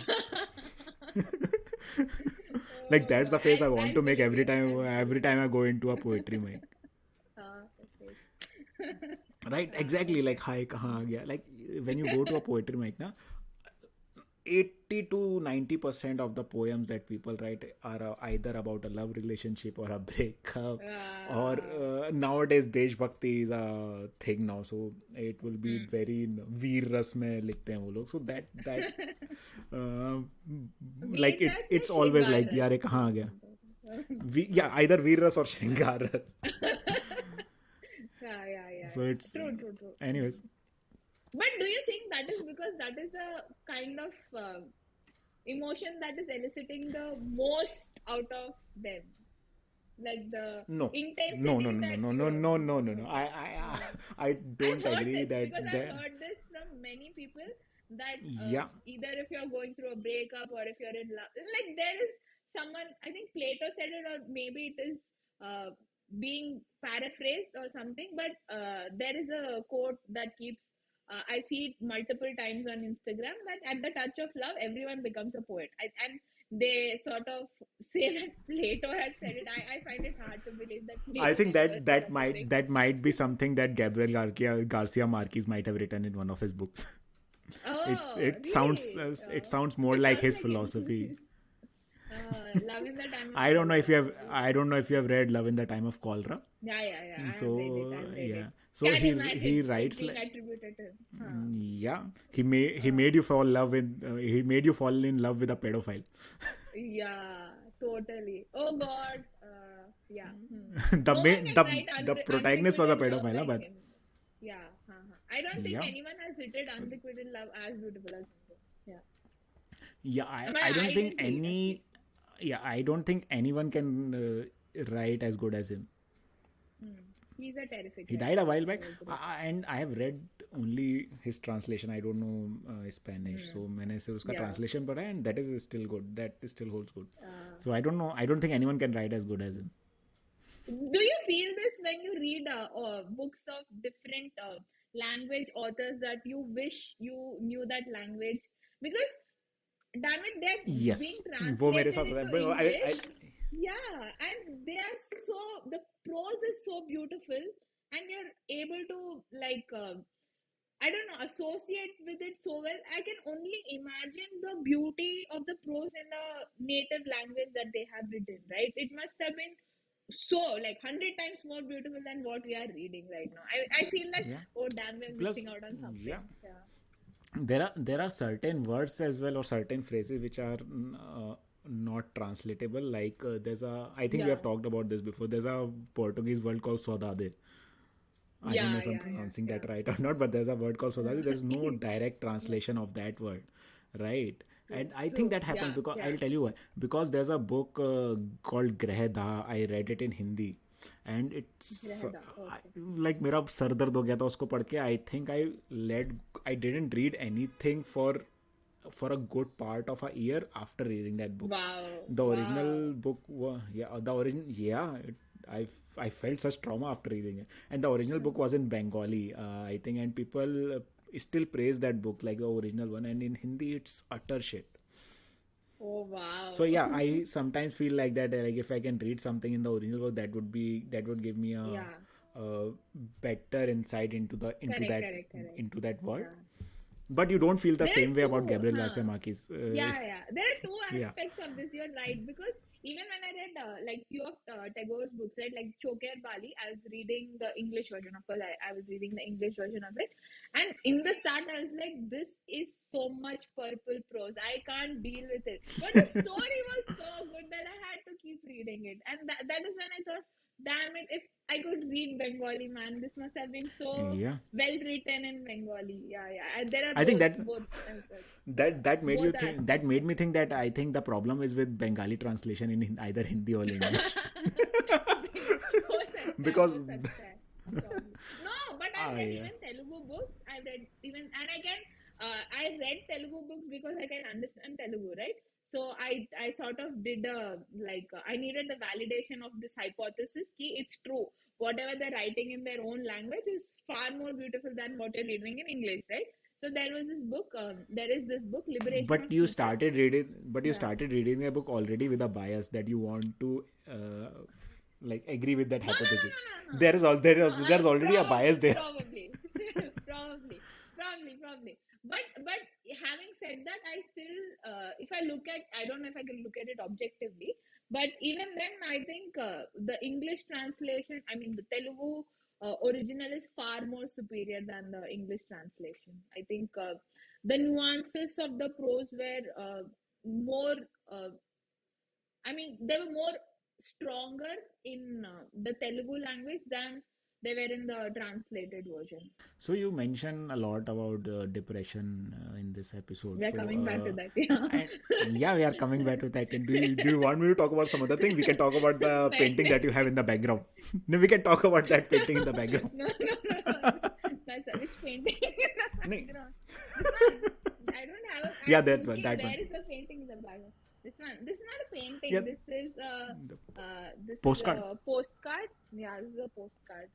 Like that's Oh, the face I want I to make believe every you. time I believe every you. time I go into a poetry mic. Okay. Right, exactly. Okay. Like hi kahan aa gaya. Like when you go to a poetry mic, na, 80 to 90% of the poems that people write are either about a love relationship or a breakup, or Uh, nowadays desh bhakti is a thing now, so it will be hmm. very veer ras mein likhte hain wo log, so that's uh, like Veerdas में it's always श्रृंगार like रस. yaar ye kahan aa gaya. Yeah, either veer ras or shringar ras. So Yeah. it's True. anyways. But do you think that is So, because that is a kind of emotion that is eliciting the most out of them? like the No, no, no, intensity no, that no, no, you. no, no, no, no. Okay. I I've don't heard agree this that because I've the heard this from many people that yeah. either if you're going through a breakup or if you're in love, like there is someone, I think Plato said it, or maybe it is being paraphrased or something, but there is a quote that keeps, I see it multiple times on Instagram, that at the touch of love, everyone becomes a poet. And they sort of say that Plato had said it. I find it hard to believe that I Plato think can ever that say such a thing. that might be something that Garcia Marquez might have written in one of his books. Oh, really? It sounds more It like sounds his like him. philosophy. Love in the time of I don't know if you cholera. have I don't know if you have read Love in the Time of Cholera. Yeah. I have read it. So I've read it. yeah, so Can he imagine it writes being like attributed to him. yeah, he made you fall love with he made you fall in love with a pedophile. Yeah, totally. Oh God. Yeah. the No one main can write the protagonist was a unrequited love pedophile, huh, like but him. Yeah. I don't think yeah, anyone has written unrequited love as beautiful as him. Yeah. yeah. I I don't think didn't see it at any least. yeah I don't think anyone can write as good as him. He's a terrific He died a writer. while I back, agree. and I have read only his translation. I don't know Spanish, so मैंने सिर्फ उसका Yeah. translation पढ़ा है, and that is still good. That still holds good. Uh, So I don't know. I don't think anyone can write as good as him. Do you feel this when you read books of different language authors that you wish you knew that language? Because, damn it, they're Yes, being वो मेरे translated साथ होता है. into But English. Yeah, and they are so, the prose is so beautiful, and you're able to, like, I don't know, associate with it so well. I can only imagine the beauty of the prose in the native language that they have written, right? It must have been so like 100 times more beautiful than what we are reading right now. I feel like, yeah. oh damn, we're Plus, missing out on yeah, something. Yeah. there are certain words as well or certain phrases which are not translatable. Like there's a I think we Yeah. have talked about this before. There's a Portuguese word called saudade. I don't know if I'm pronouncing Yeah. that right or not, but there's a word called saudade. There's no direct translation of that word, right? And I think True. that happens because Yeah. I'll tell you why. Because there's a book called Greh Da. I read it in Hindi, and it's Grahada. Okay. like मेरा sir दर्द हो गया था उसको पढ़ के. I didn't read anything for a good part of a year after reading that book. The original Wow. book, I felt such trauma after reading it. And the original book was in Bengali, I think, and people still praise that book like the original one. And in Hindi, it's utter shit. Oh So wow. yeah, I sometimes feel like that. Like if I can read something in the original book, that would give me Yeah. a better insight Correct. into that word. Yeah. But you don't feel the There are same way about two, Gabriel Garcia Marquez. yeah. There are two Yeah. aspects of this. You're right, because even when I read like few of Tagore's books, right, like Choker Bali, I was reading the English version. Of course, I was reading the English version of it, and in the start, I was like, "This is so much purple prose. I can't deal with it." But the story was so good that I had to keep reading it, and that is when I thought, "Damn it! If I could read Bengali, man, this must have been so Yeah. well written in Bengali." Yeah. And there are I think that both that aspects. made me think that I think the problem is with Bengali translation in either Hindi or English. Because हो सकता है probably. No, but I've read yeah. even Telugu books. I've read even, and I can, I read Telugu books because I can understand Telugu, right? So I sort of did I needed the validation of this hypothesis ki it's true. Whatever they're writing in their own language is far more beautiful than what you're reading in English, right? So there was this book. There is this book, Liberation of People. You Yeah. started reading a book already with a bias that you want to uh, like agree with that No. hypothesis. No. There's already a bias there. Probably, probably. But having said that, I still, if I look at, I don't know if I can look at it objectively, but even then, I think the English translation, I mean, the Telugu original is far more superior than the English translation. I think the nuances of the prose were more. I mean, they were more stronger in the Telugu language than They were in the translated version. So you mentioned a lot about depression in this episode. We are So coming back to that. Yeah. and yeah, we are coming back to that. And do you want me to talk about some other thing? We can talk about the painting that you have in the background. No, we can talk about that painting in the background. No. That's a which painting in the Nee. background. This one. I don't have. Yeah, I'm that one. looking, That where one. is the painting in the background? This one. This is not a painting. Yeah. This is Postcard. a postcard. Yeah, this is a postcard.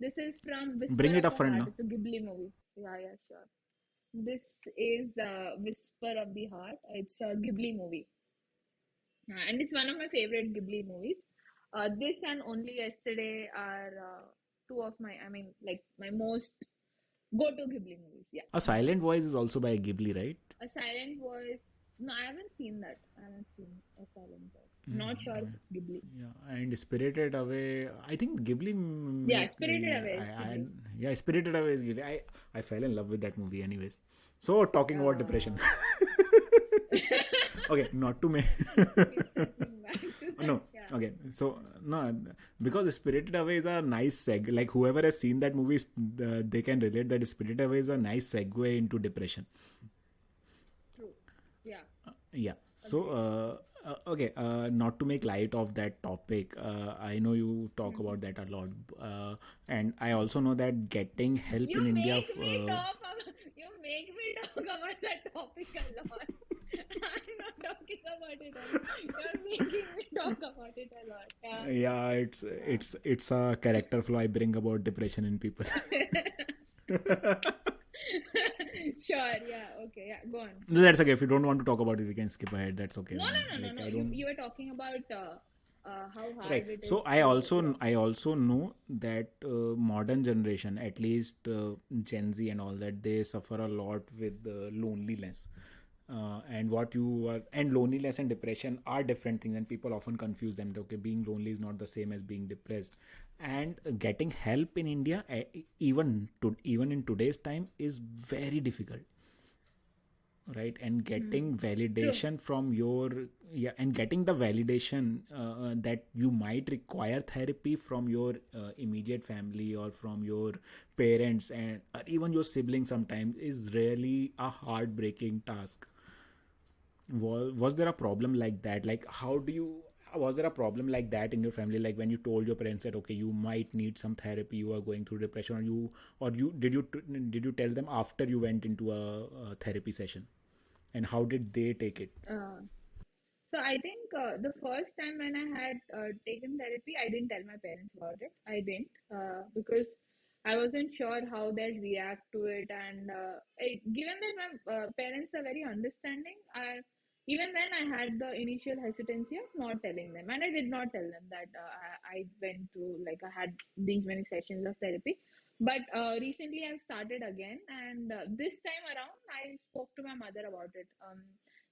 This is from Bring Whisper it of up the front Heart. now. It's a Ghibli movie. Yeah, sure. This is Whisper of the Heart. It's a Ghibli movie. And it's one of my favorite Ghibli movies. This and Only Yesterday are two of my, like my most go-to Ghibli movies. Yeah. A Silent Voice is also by Ghibli, right? A Silent Voice. No, I haven't seen that. I haven't seen A Silent Voice. Not sure if it's Ghibli. Yeah, and Spirited Away. I think Ghibli. Yeah, Spirited Away is Ghibli. Yeah, Spirited Away is Ghibli. I fell in love with that movie, anyways. So talking about depression. Okay, not to me. No, Yeah. okay. So no, because Spirited Away is a nice seg. Like whoever has seen that movie, they can relate that Spirited Away is a nice segue into depression. True. Yeah. Yeah. So, okay, not to make light of that topic, I know you talk about that a lot, and I also know that getting help You in India. make me talk about that topic a lot. I'm not talking about it a lot. You're making me talk about it a lot. Yeah. Yeah, it's a character flaw I bring about depression in people. Sure. Yeah. Okay. Yeah. Go on. That's okay. If you don't want to talk about it, we can skip ahead. That's okay. No. Like, I don't. You were talking about how hard Right. it is. So I also know that modern generation, at least Gen Z and all that, they suffer a lot with loneliness. And loneliness and depression are different things, and people often confuse them. Okay, being lonely is not the same as being depressed, and getting help in India, even in today's time, is very difficult, right? And getting validation from and getting the validation that you might require therapy from your immediate family or from your parents and or even your siblings sometimes is really a heartbreaking task. Was there a problem like that? Like, was there a problem like that in your family? Like when you told your parents that okay, you might need some therapy, you are going through depression, did you tell them after you went into a therapy session, and how did they take it? So I think the first time when I had taken therapy, I didn't tell my parents about it. I didn't because I wasn't sure how they'd react to it, and given that my parents are very understanding, even then I had the initial hesitancy of not telling them, and I did not tell them that I went through like I had these many sessions of therapy. But recently I've started again, and this time around I spoke to my mother about it.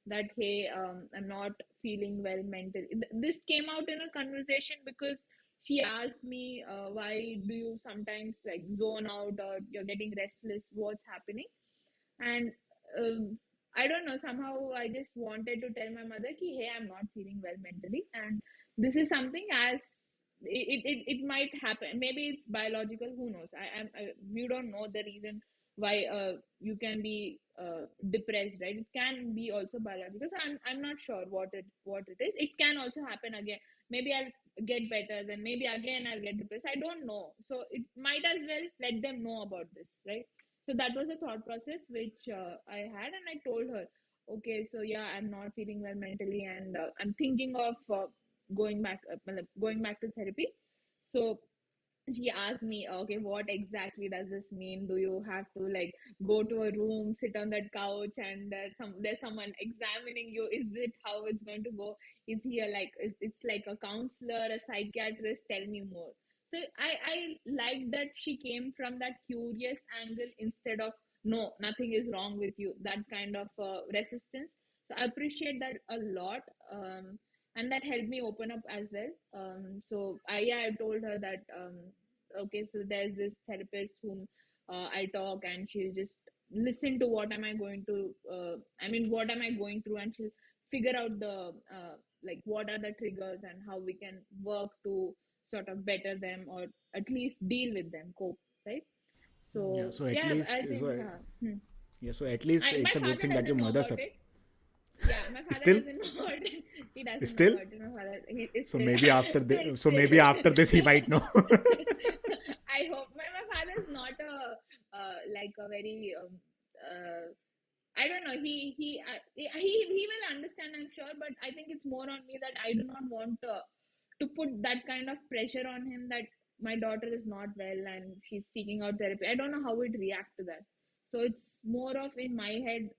That hey, I'm not feeling well mentally. This came out in a conversation because she asked me why do you sometimes like zone out or you're getting restless, what's happening? And um, I don't know, somehow I just wanted to tell my mother ki hey, I'm not feeling well mentally, and this is something as it might happen, maybe it's biological, who knows. We don't know the reason why you can be depressed, right? It can be also biological, so I'm not sure what it is. It can also happen again. Maybe I'll get better, then maybe again I'll get depressed. I don't know, so it might as well let them know about this, right? So that was a thought process which I had, and I told her, okay, so yeah, I'm not feeling well mentally, and I'm thinking of going back to therapy. So she asked me, okay, what exactly does this mean? Do you have to like go to a room, sit on that couch, and there's someone examining you? Is it how it's going to go? Is he it's like a counselor, a psychiatrist? Tell me more. So I like that she came from that curious angle instead of no, nothing is wrong with you, that kind of resistance. So I appreciate that a lot. And that helped me open up as well. So I told her that okay, so there's this therapist whom I talk, and she'll just listen to what am I going to what am I going through, and she'll figure out the like what are the triggers and how we can work to sort of better them or at least deal with them, cope, right? Yeah, So so at yeah, least I think yeah, so at least my it's a good father thing that your doesn't know mother about it. Yeah, my father still doesn't know about it. He doesn't know still. about it. My father, he is So still, maybe after still, this, so still. maybe after this he might know. I hope my father is not a like a very I don't know. He will understand, I'm sure, but I think it's more on me that I do not want to put that kind of pressure on him that my daughter is not well and she's seeking out therapy. I don't know how he'd react to that. So it's more of in my head,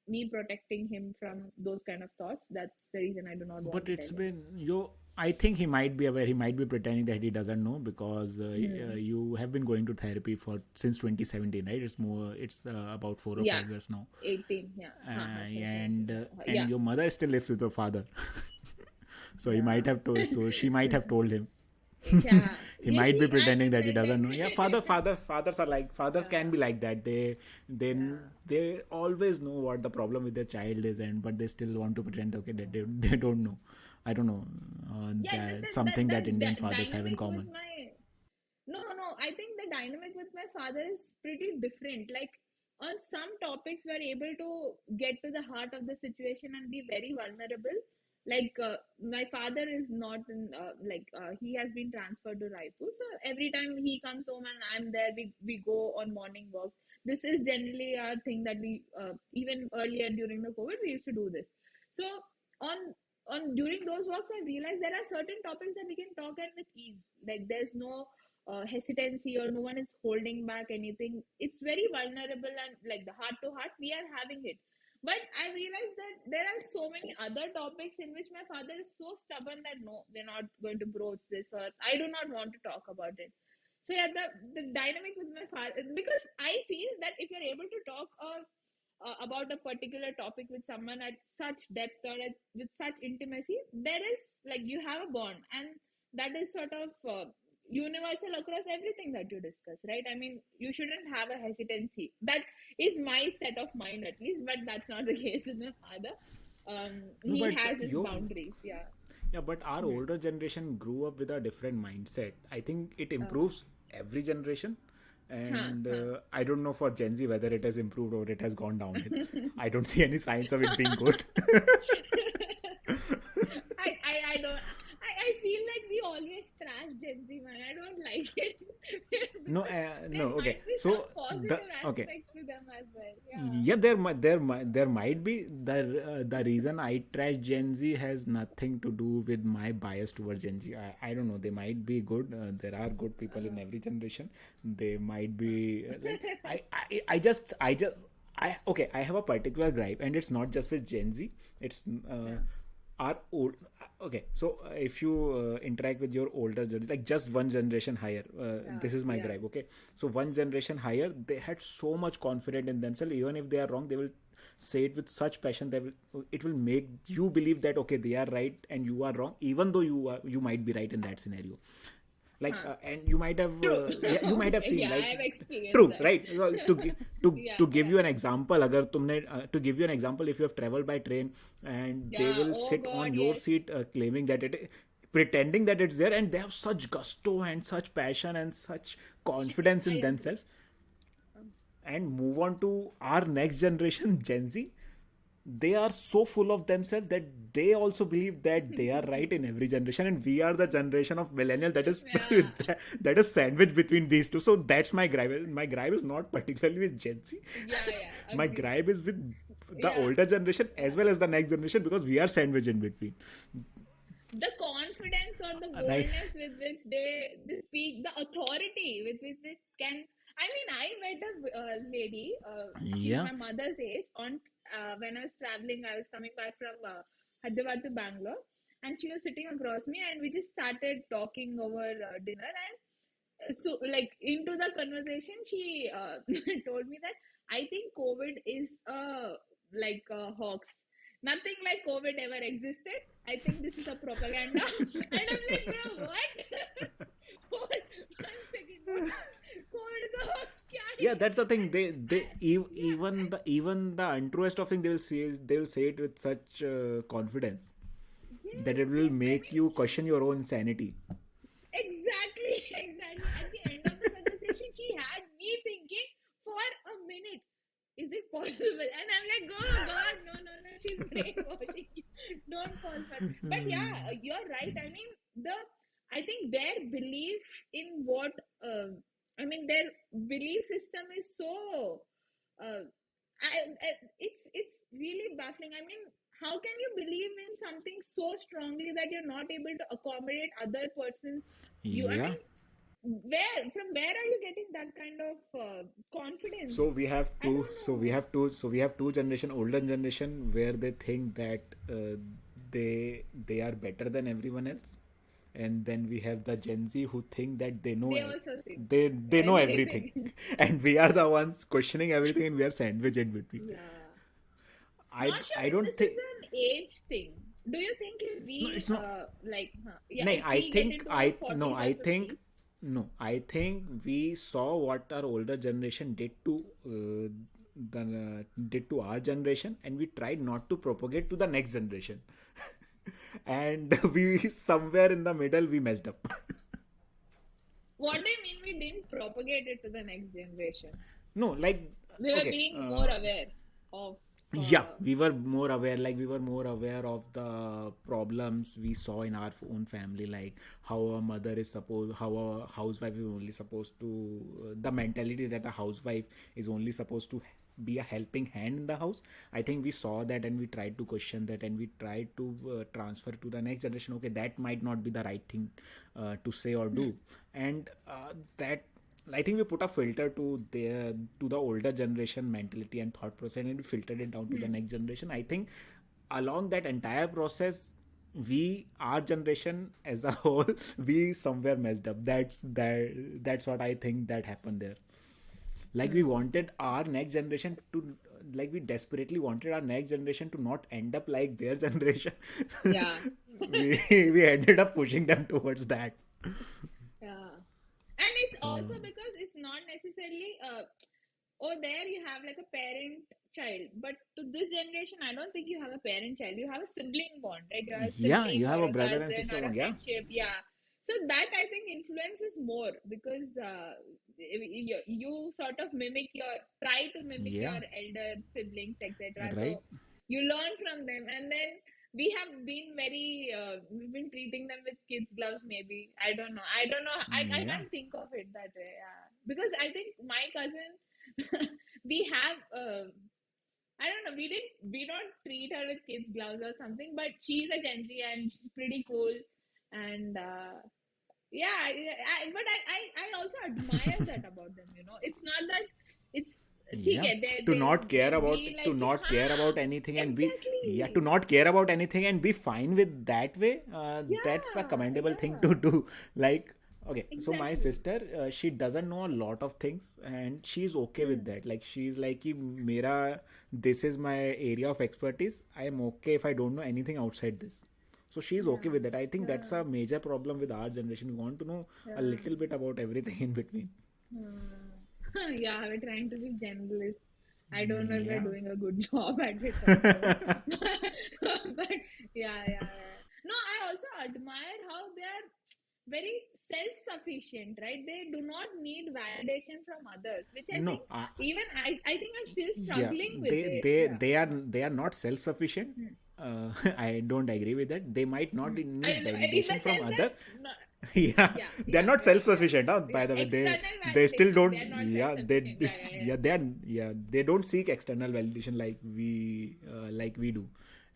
me protecting him from those kind of thoughts. That's the reason I do not want But to tell it's him. been you. I think he might be aware. He might be pretending that he doesn't know because Hmm. you have been going to therapy for since 2017, right? It's more. It's about 4 or 5 Yeah, years now, 18. Yeah, and yeah, your mother still lives with your father, so he yeah, might have told. So she might have told him. yeah. He Yeah, might be she. I pretending mean, that he doesn't know. Yeah, fathers are like fathers can yeah, be like that. They yeah. they always know what the problem with their child is, and but they still want to pretend okay that they don't know. I don't know. Yeah, That something that Indian fathers have in dynamic with common. my no, I think the dynamic with my father is pretty different. Like on some topics, we're able to get to the heart of the situation and be very vulnerable. Like my father is not in he has been transferred to Raipur, so every time he comes home and I'm there, we go on morning walks. This is generally our thing that we even earlier during the COVID we used to do this. So on during those walks, I realized there are certain topics that we can talk at with ease. Like there's no hesitancy or no one is holding back anything. It's very vulnerable and like the heart to heart, we are having it. But I realized that there are so many other topics in which my father is so stubborn that no, we're not going to broach this or I do not want to talk about it. So yeah, the dynamic with my father, because I feel that if you're able to talk about a particular topic with someone at such depth or with such intimacy, there is like you have a bond, and that is sort of universal across everything that you discuss, right? I mean, you shouldn't have a hesitancy. That is my set of mind, at least, but that's not the case with my father. No, He but has his you boundaries. Yeah. yeah, but our Hmm. older generation grew up with a different mindset. I think it Uh, improves every generation. huh, And huh. I don't know for Gen Z whether it has improved or it has gone downhill. I don't see any signs of it being good. I don't. I feel like we always trash Gen Z, man. I don't like it No, because no. there Okay, might be some so the positive okay. aspects to them as well. Yeah. Yeah, there might be the reason I trash Gen Z has nothing to do with my bias towards Gen Z. I don't know. They might be good. There are good people in Uh, every generation. They might uh, be like I okay. I have a particular gripe, and it's not just with Gen Z. It's yeah. are old. Okay, so if you interact with your older generation, like just one generation higher, Yeah. this is my Yeah. gripe. Okay, so one generation higher, they had so much confidence in themselves. Even if they are wrong, they will say it with such passion that it will make you believe that okay, they are right and you are wrong, even though you might be right in that scenario. Like Huh. and you might have True. yeah, you might have Okay. seen Yeah, I like have experienced true, that. right? Well, Yeah. to give Yeah. you an example, agar tumne to give you an example, if you have traveled by train and they Yeah. will Oh sit on God. your Yes. seat claiming that pretending that it's there, and they have such gusto and such passion and such confidence I in agree. themselves, and move on to our next generation, Gen Z. They are so full of themselves that they also believe that they are right in every generation, and we are the generation of millennial that is Yeah. that is sandwiched between these two. So that's my gripe. My gripe is not particularly with Gen Z. Yeah. Yeah. My Agreed. gripe is with the Yeah. older generation as Yeah. well as the next generation, because we are sandwiched in between, The confidence or the right? boldness with which they speak, the authority with which it can. I mean, I met a lady, she's Yeah. my mother's age, on when I was traveling, I was coming back from Hyderabad to Bangalore, and she was sitting across me, and we just started talking over dinner, and so like into the conversation she told me that I think COVID is like a hoax. Nothing like COVID ever existed. I think this is a propaganda. And I'm like, bro, what? Hold 1 second, what? COVID is a hoax. Kya Yeah, hai? that's the thing. Yeah, Even the untruest of thing, they will say it with such confidence that yes, it will yes. I make mean, you question your own sanity. minute. Is it possible? And I'm like, oh God, no, no, no, she's brainwashing you. Don't fall for it. But yeah, you're right. I mean, I think their belief in what, their belief system is so, uh, it's really baffling. I mean, how can you believe in something so strongly that you're not able to accommodate other person's view? I Yeah. mean, where are you getting that kind of confidence? So we have I two. don't So we know. have two. So we have two generation, older generation, where they think that they are better than everyone else, and then we have the Gen Z who think that they know They also think they know everything, everything. and we are the ones questioning everything, and we are sandwiched in between. Yeah. I Not sure I if don't this is think. an age thing. Do you think if No, we it's not. yeah, No, if we get into our no, 40s or I think 50s? no, I think we saw what our older generation did to our generation, and we tried not to propagate to the next generation, and we somewhere in the middle we messed up. What do you mean we didn't propagate it to the next generation? No, like We were okay, being more aware of yeah, we were more aware, like we were more aware of the problems we saw in our own family, like how a mother is supposed, how a housewife is only supposed to, the mentality that a housewife is only supposed to be a helping hand in the house. I think we saw that, and we tried to question that, and we tried to transfer to the next generation, okay, that might not be the right thing to say or do. And that, I think we put a filter to the older generation mentality and thought process, and we filtered it down to the next generation. I think along that entire process, our generation as a whole, we somewhere messed up. That's what I think that happened there. Like we wanted our next generation to, like we desperately wanted our next generation to not end up like their generation. yeah. We ended up pushing them towards that. Yeah. And it's So also because it's not necessarily there you have like a parent child, but to this generation I don't think you have a parent child, you have a sibling bond, right? You have a yeah, you sibling have or a a brother and cousin sister or a one. Yeah, headship. Yeah, so that I think influences more because you sort of try to mimic yeah, your elder siblings, etc. right. So you learn from them, and then we've been treating them with kids gloves, maybe. I don't know, I Yeah, can't think of it that way. Yeah, because I think my cousin we have I don't know, we don't treat her with kids gloves or something, but she's a Gen Z and she's pretty cool. And yeah, I also admire that about them, it's not that it's yeah. okay, To not care they'll about be to like, not care huh, about anything and be, yeah, to exactly. not care about anything and be fine with that way. That's a Yeah, commendable thing to yeah, do. Like, okay, so my exactly. sister, she doesn't know a lot of things, and she's okay with Hmm. that. Like, she's like, "Ki mera, this is my area of expertise. I am okay if I don't know anything outside this." So she's okay Yeah, with that. I think that's yeah, a major problem with our generation. We want to know a yeah. little bit about everything in between. Hmm. Yeah, we're trying to be generalists. I don't know if we're Yeah. doing a good job at it also. But yeah, yeah, yeah. No, I also admire how they are very self-sufficient, right? They do not need validation from others, which I No, think even I think I'm still yeah, struggling with it. Yeah. they are not self-sufficient. Hmm. I don't agree with that. They might not Hmm. need In the validation from sense that, other. no, Yeah, yeah, they're yeah, not yeah, yeah, self-sufficient. Huh? yeah. By the way, External they still validation. They don't. are not Yeah, self-sufficient. Yeah, yeah, yeah. yeah, they don't seek external validation like we do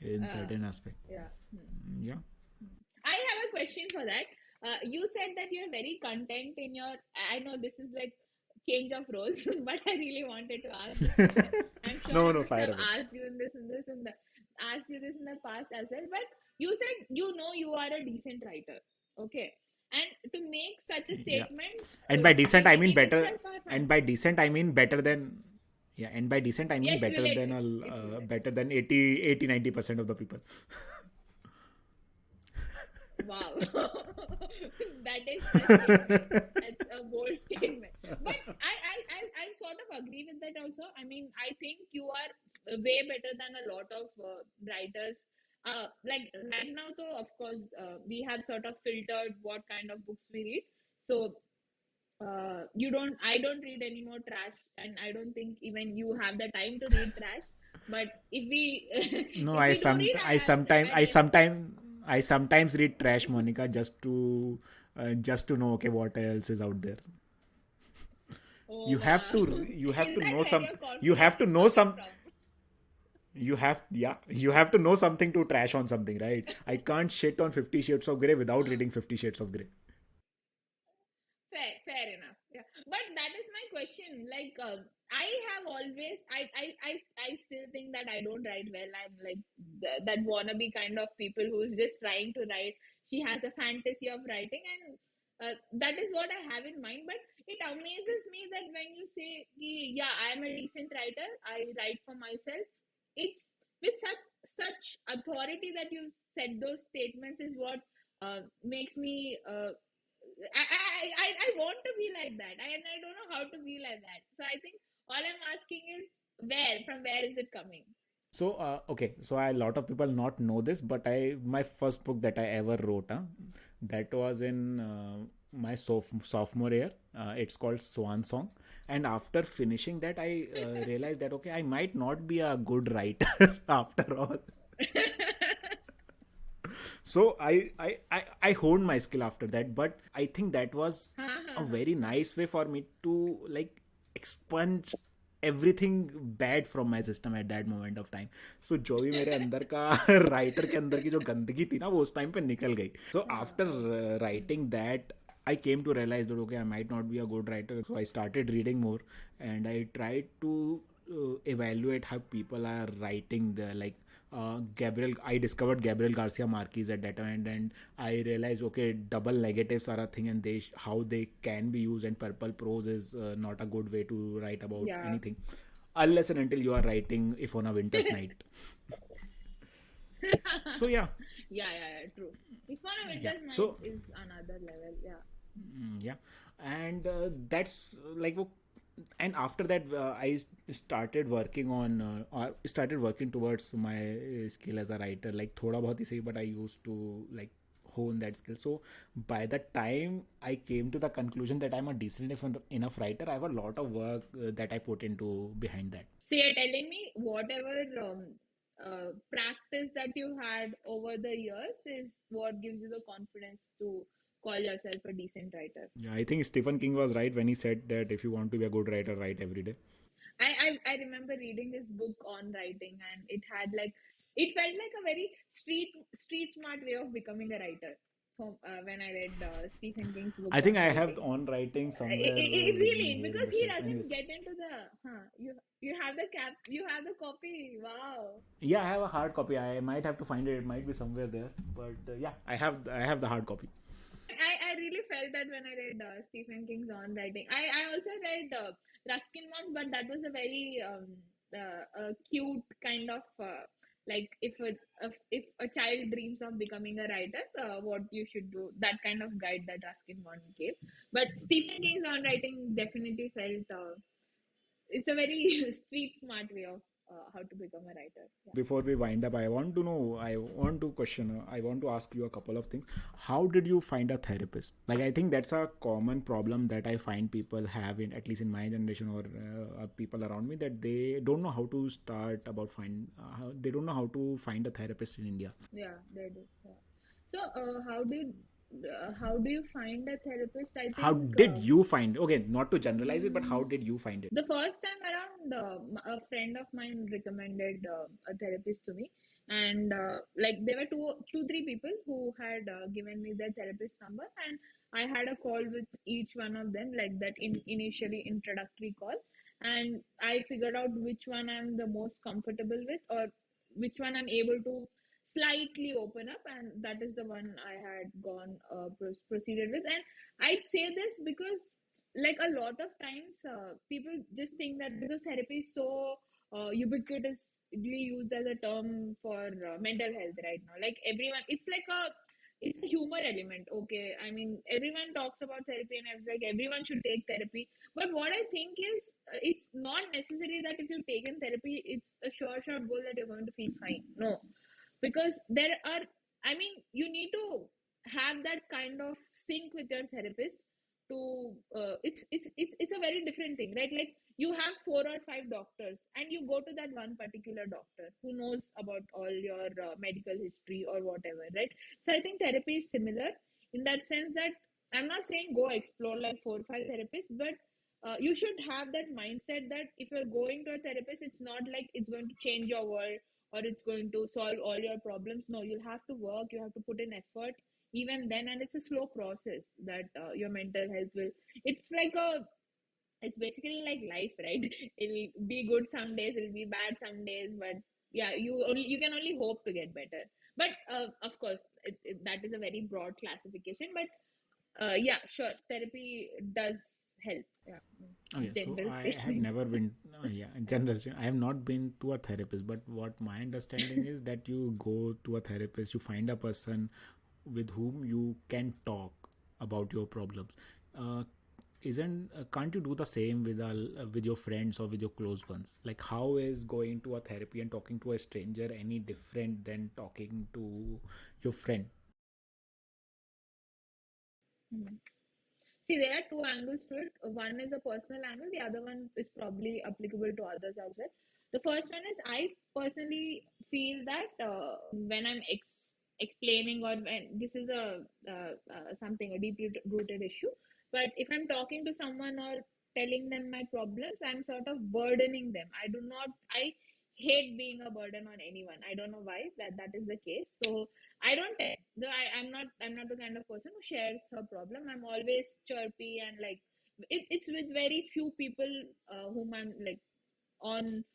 in Uh, certain aspect. yeah. Hmm. Yeah. I have a question for that. You said that you're very content in your. I know this is like change of roles, but I really wanted to ask this question. I'm sure No, I no, must fire have away. asked you in this and this and the asked you this in the past as well. But you said you are a decent writer, okay? And to make such a Yeah. statement, And by decent, I mean in better. itself, I And find by decent, I mean better than. Yeah, and by decent, I yeah, mean it's better than relative. It's relative. better than 80-90% of the people. Wow. That is a statement. That's a bold statement. But I sort of agree with that also. I mean, I think you are way better than a lot of writers. Like right now, though, of course, we have sort of filtered what kind of books we read. So I don't read any more trash, and I don't think even you have the time to read trash. But if we No, if we do read, I really I sometimes read trash, Monica, just to know okay what else is out there. oh wow. You have Is to that know where some your you have confidence to is know coming some from? you have to know something to trash on something, right? I can't shit on 50 Shades of Grey without Huh. reading 50 Shades of Grey. Fair enough. Yeah, but that is my question. Like, I have always, I still think that I don't write well. I'm like that wannabe kind of people who's just trying to write. She has a fantasy of writing, and that is what I have in mind. But it amazes me that when you say, "Yeah, I am a decent writer. I write for myself." It's with such authority that you said those statements is what makes me I want to be like that. And I don't know how to be like that. So I think all I'm asking is from where is it coming? So okay, so a lot of people not know this, but I my first book that I ever wrote, that was in my sophomore year. It's called Swan Song, and after finishing that, I realized that okay, I might not be a good writer after all. So I honed my skill after that, but I think that was हाँ a हाँ हाँ very nice way for me to like expunge everything bad from my system at that moment of time. So जो भी मेरे अंदर का writer के अंदर की जो गंदगी थी ना वो उस टाइम पे निकल गई. So हाँ after okay. writing that, I came to realize that okay, I might not be a good writer. So I started reading more, and I tried to evaluate how people are writing the like Gabriel. I discovered Gabriel Garcia Marquez at that time, and I realized okay, double negatives are a thing, and how they can be used. And purple prose is not a good way to write about Yeah. anything, unless and until you are writing if on a winter's night. So yeah, Yeah, true. If on a yeah. winter's night So is another level. Yeah. yeah, and that's like and after that started working on or started working towards my skill as a writer, like thoda bahut hi sahi, but I used to like hone that skill. So by the time I came to the conclusion that I'm a decent enough writer, I have a lot of work that I put into behind that. So you're telling me whatever practice that you had over the years is what gives you the confidence to call yourself a decent writer. Yeah, I think Stephen King was right when he said that if you want to be a good writer, write every day. I remember reading this book on writing, and it had like it felt like a very street smart way of becoming a writer. From when I read Stephen King's book I think on I have writing, on writing somewhere with me really here in because the he shelf. doesn't Anyways, get into the you have the you have the copy. Wow. yeah, I have a hard copy. I might have to find it. It might be somewhere there. But yeah, I have the hard copy. I really felt that when I read Stephen King's on writing. I also read Ruskin once, but that was a very cute kind of like if a child dreams of becoming a writer, what you should do. That kind of guide that Ruskin one gave. But Stephen King's on writing definitely felt it's a very street smart way of how to become a writer. Yeah. Before we wind up, I want to ask you a couple of things. How did you find a therapist? Like, I think that's a common problem that I find people have in, at least in my generation or people around me, that they don't know how to start about they don't know how to find a therapist in India. Yeah, they do. Yeah. So, how do you find a therapist? I How think did you find, okay, not to generalize it, but how mm, did you find it? the first time around, a friend of mine recommended a therapist to me, and like there were three people who had given me their therapist number, and I had a call with each one of them, like that initially introductory call, and I figured out which one I'm the most comfortable with, or which one I'm able to slightly open up, and that is the one I had gone proceeded with. And I'd say this because like a lot of times people just think that because therapy is so ubiquitously used as a term for mental health right now, like everyone, it's a humor element. Okay, I mean everyone talks about therapy and it's like everyone should take therapy, but what I think is it's not necessary that if you've taken therapy it's a sure shot goal that you're going to feel fine. No, because there are, I mean, you need to have that kind of sync with your therapist to it's a very different thing, right? Like you have 4 or 5 doctors and you go to that one particular doctor who knows about all your medical history or whatever, right? So I think therapy is similar in that sense that I'm not saying go explore like 4 or 5 therapists, but you should have that mindset that if you're going to a therapist, it's not like it's going to change your world or it's going to solve all your problems. No, you'll have to work, you have to put in effort even then, and it's a slow process that your mental health will. It's like it's basically like life, right? It'll be good some days, it'll be bad some days, but yeah, you can only hope to get better. But of course, that is a very broad classification. But yeah, sure, therapy does help. Yeah, Okay, so general I have statement. never been, yeah, in general, I have not been to a therapist, but what my understanding is that you go to a therapist, you find a person with whom you can talk about your problems. Uh, isn't Can't you do the same with your friends or with your close ones? Like, how is going to a therapy and talking to a stranger any different than talking to your friend? Hmm. See, there are two angles to it. One is a personal angle, the other one is probably applicable to others as well. The first one is I personally feel that when I'm explaining, or when this is a something a deeply rooted issue, but if I'm talking to someone or telling them my problems, I'm sort of burdening them. I hate being a burden on anyone. I don't know why that is the case. So I don't tell. I'm not the kind of person who shares her problem. I'm always chirpy and like it's with very few people whom I'm like on.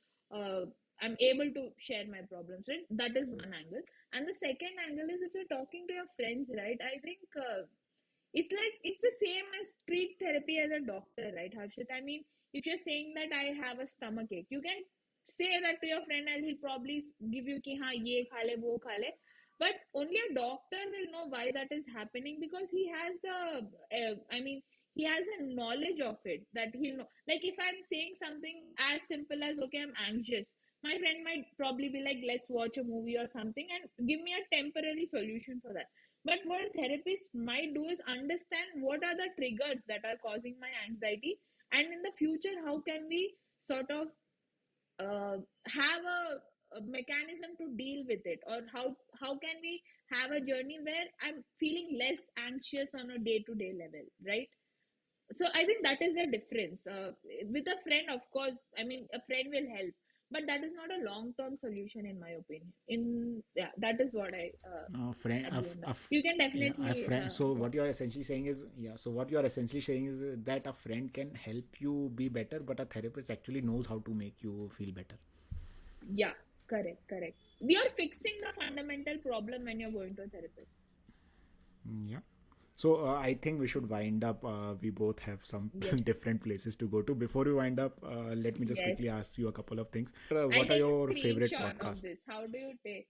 I'm able to share my problems. Right, that is one angle. And the second angle is if you're talking to your friends, right? I think it's like it's the same as treat therapy as a doctor, right, Harshit? I mean, if you're saying that I have a stomach ache, you can say that to your friend and he'll probably give you ki ha ye kha le wo kha le, but only a doctor will know why that is happening because he has the I mean he has a knowledge of it that he'll know. Like if I'm saying something as simple as okay, I'm anxious, my friend might probably be like, let's watch a movie or something and give me a temporary solution for that. But what a therapist might do is understand what are the triggers that are causing my anxiety, and in the future, how can we sort of have a mechanism to deal with it, or how can we have a journey where I'm feeling less anxious on a day to day level, right? So I think that is the difference. With a friend, of course, I mean a friend will help, but that is not a long term solution in my opinion. In yeah, that is what I Friend, at the end of. You can yeah, a definitely friend. So yeah. what you are essentially saying is, yeah. So what you are essentially saying is that a friend can help you be better, but a therapist actually knows how to make you feel better. Yeah, correct, correct. You're fixing the fundamental problem when you're going to a therapist. Yeah. So I think we should wind up. We both have some Yes, different places to go to. Before we wind up, let me just yes. quickly ask you a couple of things. I'll What are take a your favorite screenshot of podcasts? this. How do you take?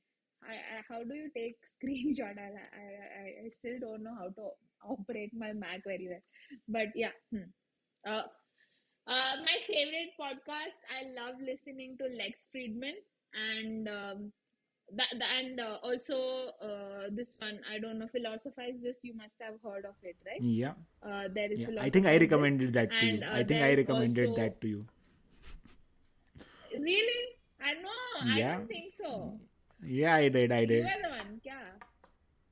How do you take screenshot? I still don't know how to operate my Mac very well. But yeah. Uh, my favorite podcast. I love listening to Lex Friedman and and also this one. I don't know. Philosophize This. You must have heard of it, right? Yeah, There is yeah. I think I Philosophize This, recommended that to and you. I think I there's recommended also that to you. really. I know. I Yeah, don't think so. yeah. I did. I You did. are the one, yeah.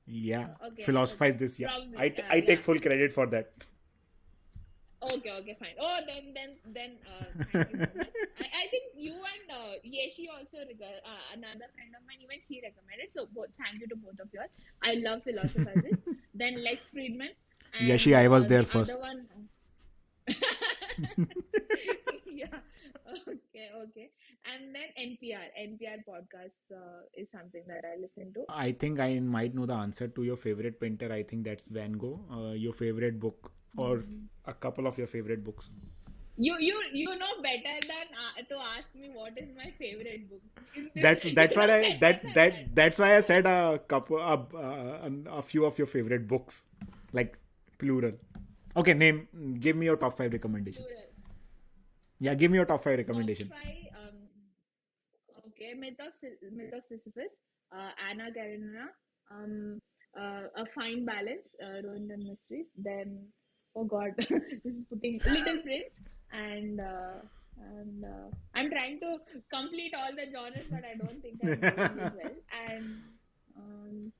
Yeah. Okay, Philosophize okay. this. Yeah. Probably, I yeah. take full credit for that. Okay, okay, fine. Oh, thank you so much. I think you and Yeshi also, another friend of mine, even she recommended. So, both, thank you to both of you all. I love Philosophizes. Then Lex Friedman, Yashi, and I was there the first. other one. Yeah. Okay, okay. And then NPR podcasts is something that I listen to. I think I might know the answer to your favorite painter. I think that's Van Gogh. Your favorite book, or Hmm. a couple of your favorite books. You know better than to ask me what is my favorite book. That's You why know I better than that. that's why I said a couple a few of your favorite books, like plural. Okay, name. Give me your top five recommendation. Plural. Yeah, give me your top five Top recommendation. five. Okay. Myth of Sisyphus. Anna Karenina. Um. A Fine Balance. Ruined and Mysteries. Then. oh God, this is putting Little Prince, and I'm trying to complete all the genres, but I don't think I'm doing this well. And um,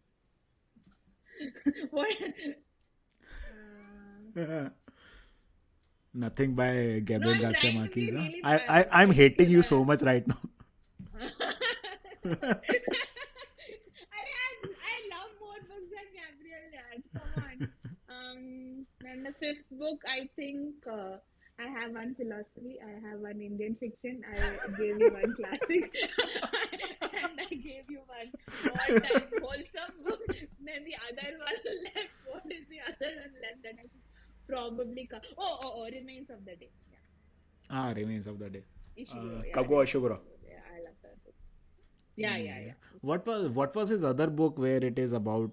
what? Nothing by No, Gabriel I'm Garcia trying to be Marquez. Huh? really I'm hating you so particular. much right now. I love more books than Gabriel Yard. Come on. Then the fifth book, I think I have one philosophy, I have one Indian fiction, I gave you one classic, and I gave you one all-time wholesome book. Then the other one left. What is the other one left that I should probably Remains of the Day. Yeah. Remains of the Day. Ishiguro. Yeah, Kaguo Remains of Ashiguro. the Day. Yeah, I love that book. Yeah. What was his other book where it is about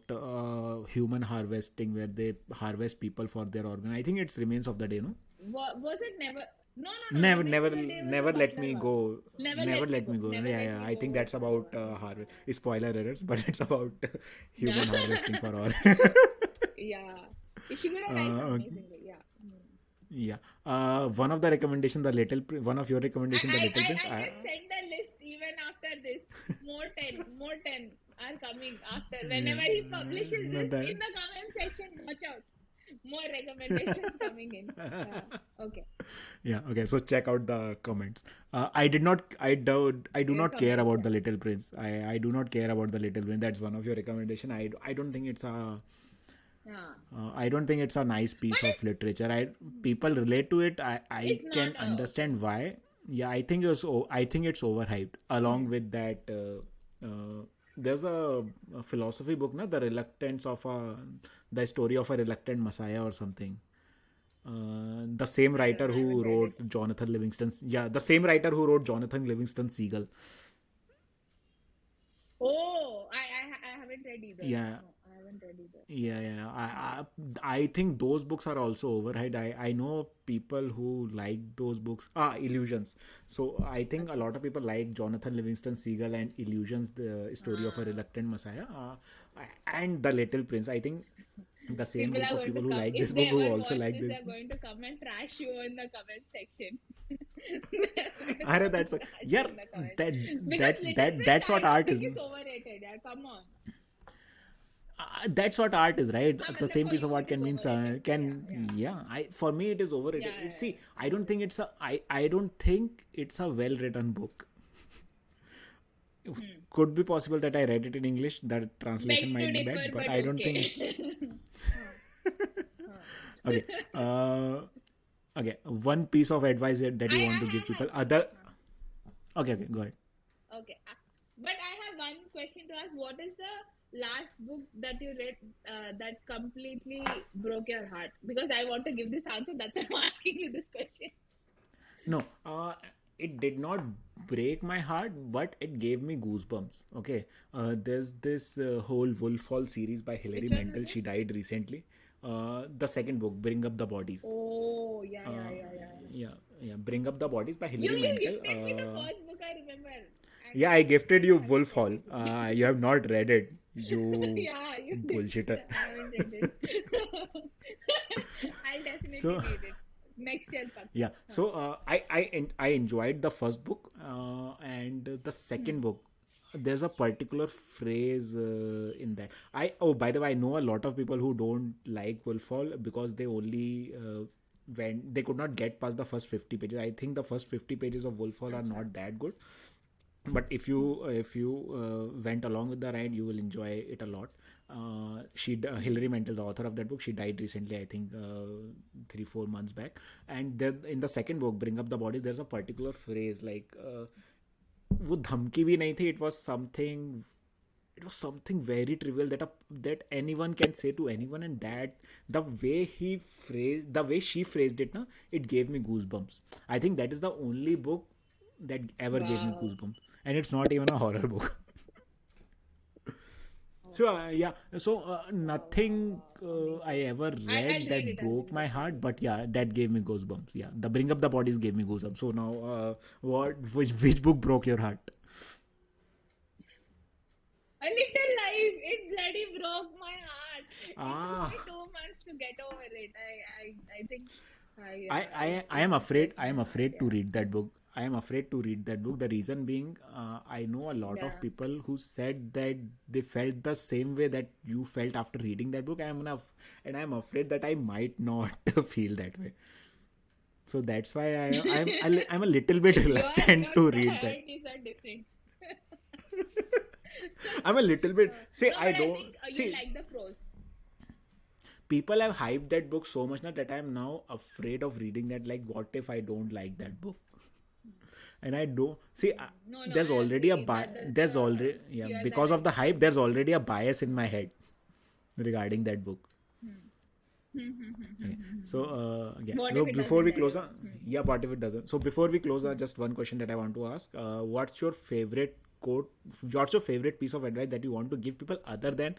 human harvesting, where they harvest people for their organ? I think it's Remains of the Day, no? Was it Never? No. Never, Remains never, of the Day was never the let Butler me one. go. Never Never Let Me let me Go. go. Never Yeah, Let yeah. Me I Go think was that's the about other one. harvest. Spoiler errors, but it's about Yeah. human harvesting for all. Yeah. Ishiguro writes Okay. amazingly. Yeah. Yeah. One of the recommendation, one of your recommendation, The I Little Prince. can send a list even after this. More 10 are coming after. Whenever he publishes No, this that- in the comment section, watch out. More recommendations coming in. Okay. Yeah. Okay. So check out the comments. I do not care Comments, about yeah. The Little Prince. I do not care about The Little Prince. That's one of your recommendation. I don't think it's a. Yeah. I don't think it's a nice piece But of literature. People relate to it. I It's can not understand why. Yeah, I think it's overhyped. Along with that, there's a philosophy book, na, the story of a reluctant Messiah or something. The same writer I who haven't read wrote the same writer who wrote Jonathan Livingston Seagull. Oh, I haven't read either. Yeah. No, I haven't read either. Yeah. I think those books are also overhyped. I know people who like those books. Illusions. So I think a lot of people like Jonathan Livingston Seagull and Illusions, the story of a reluctant Messiah, and The Little Prince. I think the same People group are of going people to who come. like If this they book who ever also watch like this, this. they're going to come and trash you in the comment section. That's yeah. That's what art is. It's overrated. Yeah, come on. That's what art is, right? I The mean, same for piece of you art it can is mean overrated. Yeah. for me it is overrated. Yeah. See, I don't think it's a well written book. Could be possible that I read it in English. The translation Beg to might be differ, bad, but but I don't think. Okay. Okay. One piece of advice that you want to give people. Okay. Go ahead. Okay. But I have one question to ask. What is the last book that you read that completely broke your heart? Because I want to give this answer. That's why I'm asking you this question. No, it did not break my heart, but it gave me goosebumps. Okay, there's this whole Wolf Hall series by Hilary Which one Mantel. was it? She died recently. The second book, Bring Up the Bodies. Oh, yeah. Bring Up the Bodies by You Hilary Mantel. gifted me the first book, I remember. And Yeah, I gifted you Wolf Hall. You have not read it. You yeah, you did. bullshitter. I haven't read it. I'll definitely So- read it. Next year, Pakka. Yeah. So I enjoyed the first book and the second book. There's a particular phrase in that. By the way, I know a lot of people who don't like Wolf Hall because they only they could not get past the first 50 pages. I think the first 50 pages of Wolf Hall are not that good. But if you went along with the ride, you will enjoy it a lot. Hilary Mantel, the author of that book, she died recently, I think 3-4 months back. And in the second book, Bring Up the Bodies, there's a particular phrase like वो धमकी भी नहीं थी. It was something very trivial that anyone can say to anyone, and that the way she phrased it, na, it gave me goosebumps. I think that is the only book that ever gave me Wow. goosebumps, and it's not even a horror book. So nothing I ever read read that it, broke my heart, but yeah, that gave me goosebumps. Yeah, the Bring Up the Bodies gave me goosebumps. So now, which book broke your heart? A Little Life. It bloody broke my heart. It Ah. took me 2 months just to get over it. I think I am afraid. I am afraid to read that book. I am afraid to read that book. The reason being, I know a lot of Yeah. people who said that they felt the same way that you felt after reading that book. And I am afraid that I might not feel that way. So that's why I'm a little bit reluctant to read that. priorities are different. I'm a little bit. See, No, I but I don't think you see. like the prose. People have hyped that book so much now that I'm now afraid of reading that. Like, what if I don't like that book? And I don't see. No, There's I already a agree. bias. That is There's already fear because that of the hype. There's already a bias in my head regarding that book. Okay. So What So if it before we doesn't close, tell yeah, what if it doesn't? So before we close, just one question that I want to ask: what's your favorite quote? What's your favorite piece of advice that you want to give people other than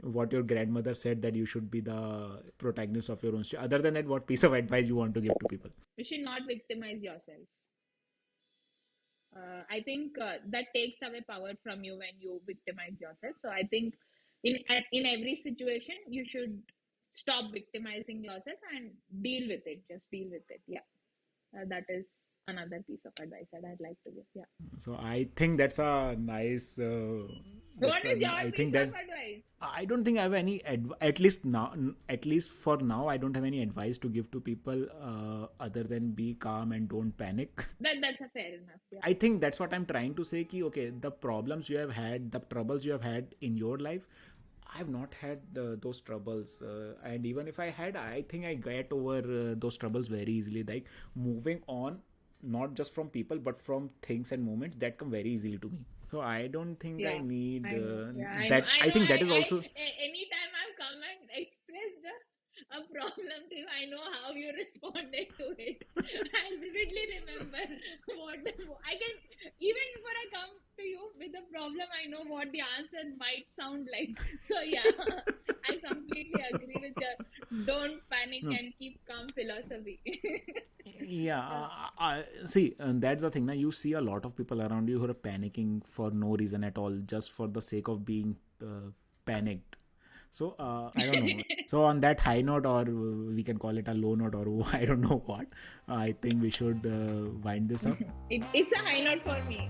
what your grandmother said that you should be the protagonist of your own story? Other than that, what piece of advice you want to give to people? you should not victimize yourself. I think that takes away power from you when you victimize yourself. So I think in every situation you should stop victimizing yourself and deal with it. Just deal with it. Yeah, that is another piece of advice that I'd like to give. Yeah. So I think that's a nice. What is your I piece think of that advice? I don't think I have any at least now, at least for now, I don't have any advice to give to people other than be calm and don't panic. That's a fair enough. Yeah. I think that's what I'm trying to say. Ki, okay, the problems you have had, the troubles you have had in your life, I've not had those troubles. And even if I had, I think I get over those troubles very easily. Like moving on, not just from people, but from things and moments that come very easily to me. So I don't think I Yeah, need I know. Yeah, I that. know. I I know. think that is also. Anytime I've come and expressed a problem to you, I know how you responded to it. I vividly remember I can, even before I come to you with a problem, I know what the answer might sound like. So yeah, I completely agree with your don't panic No. and keep calm philosophy. Yeah, see, that's the thing. Now you see a lot of people around you who are panicking for no reason at all, just for the sake of being panicked. So I don't know. So on that high note, or we can call it a low note, or I don't know what. I think we should wind this up. It's a high note for me.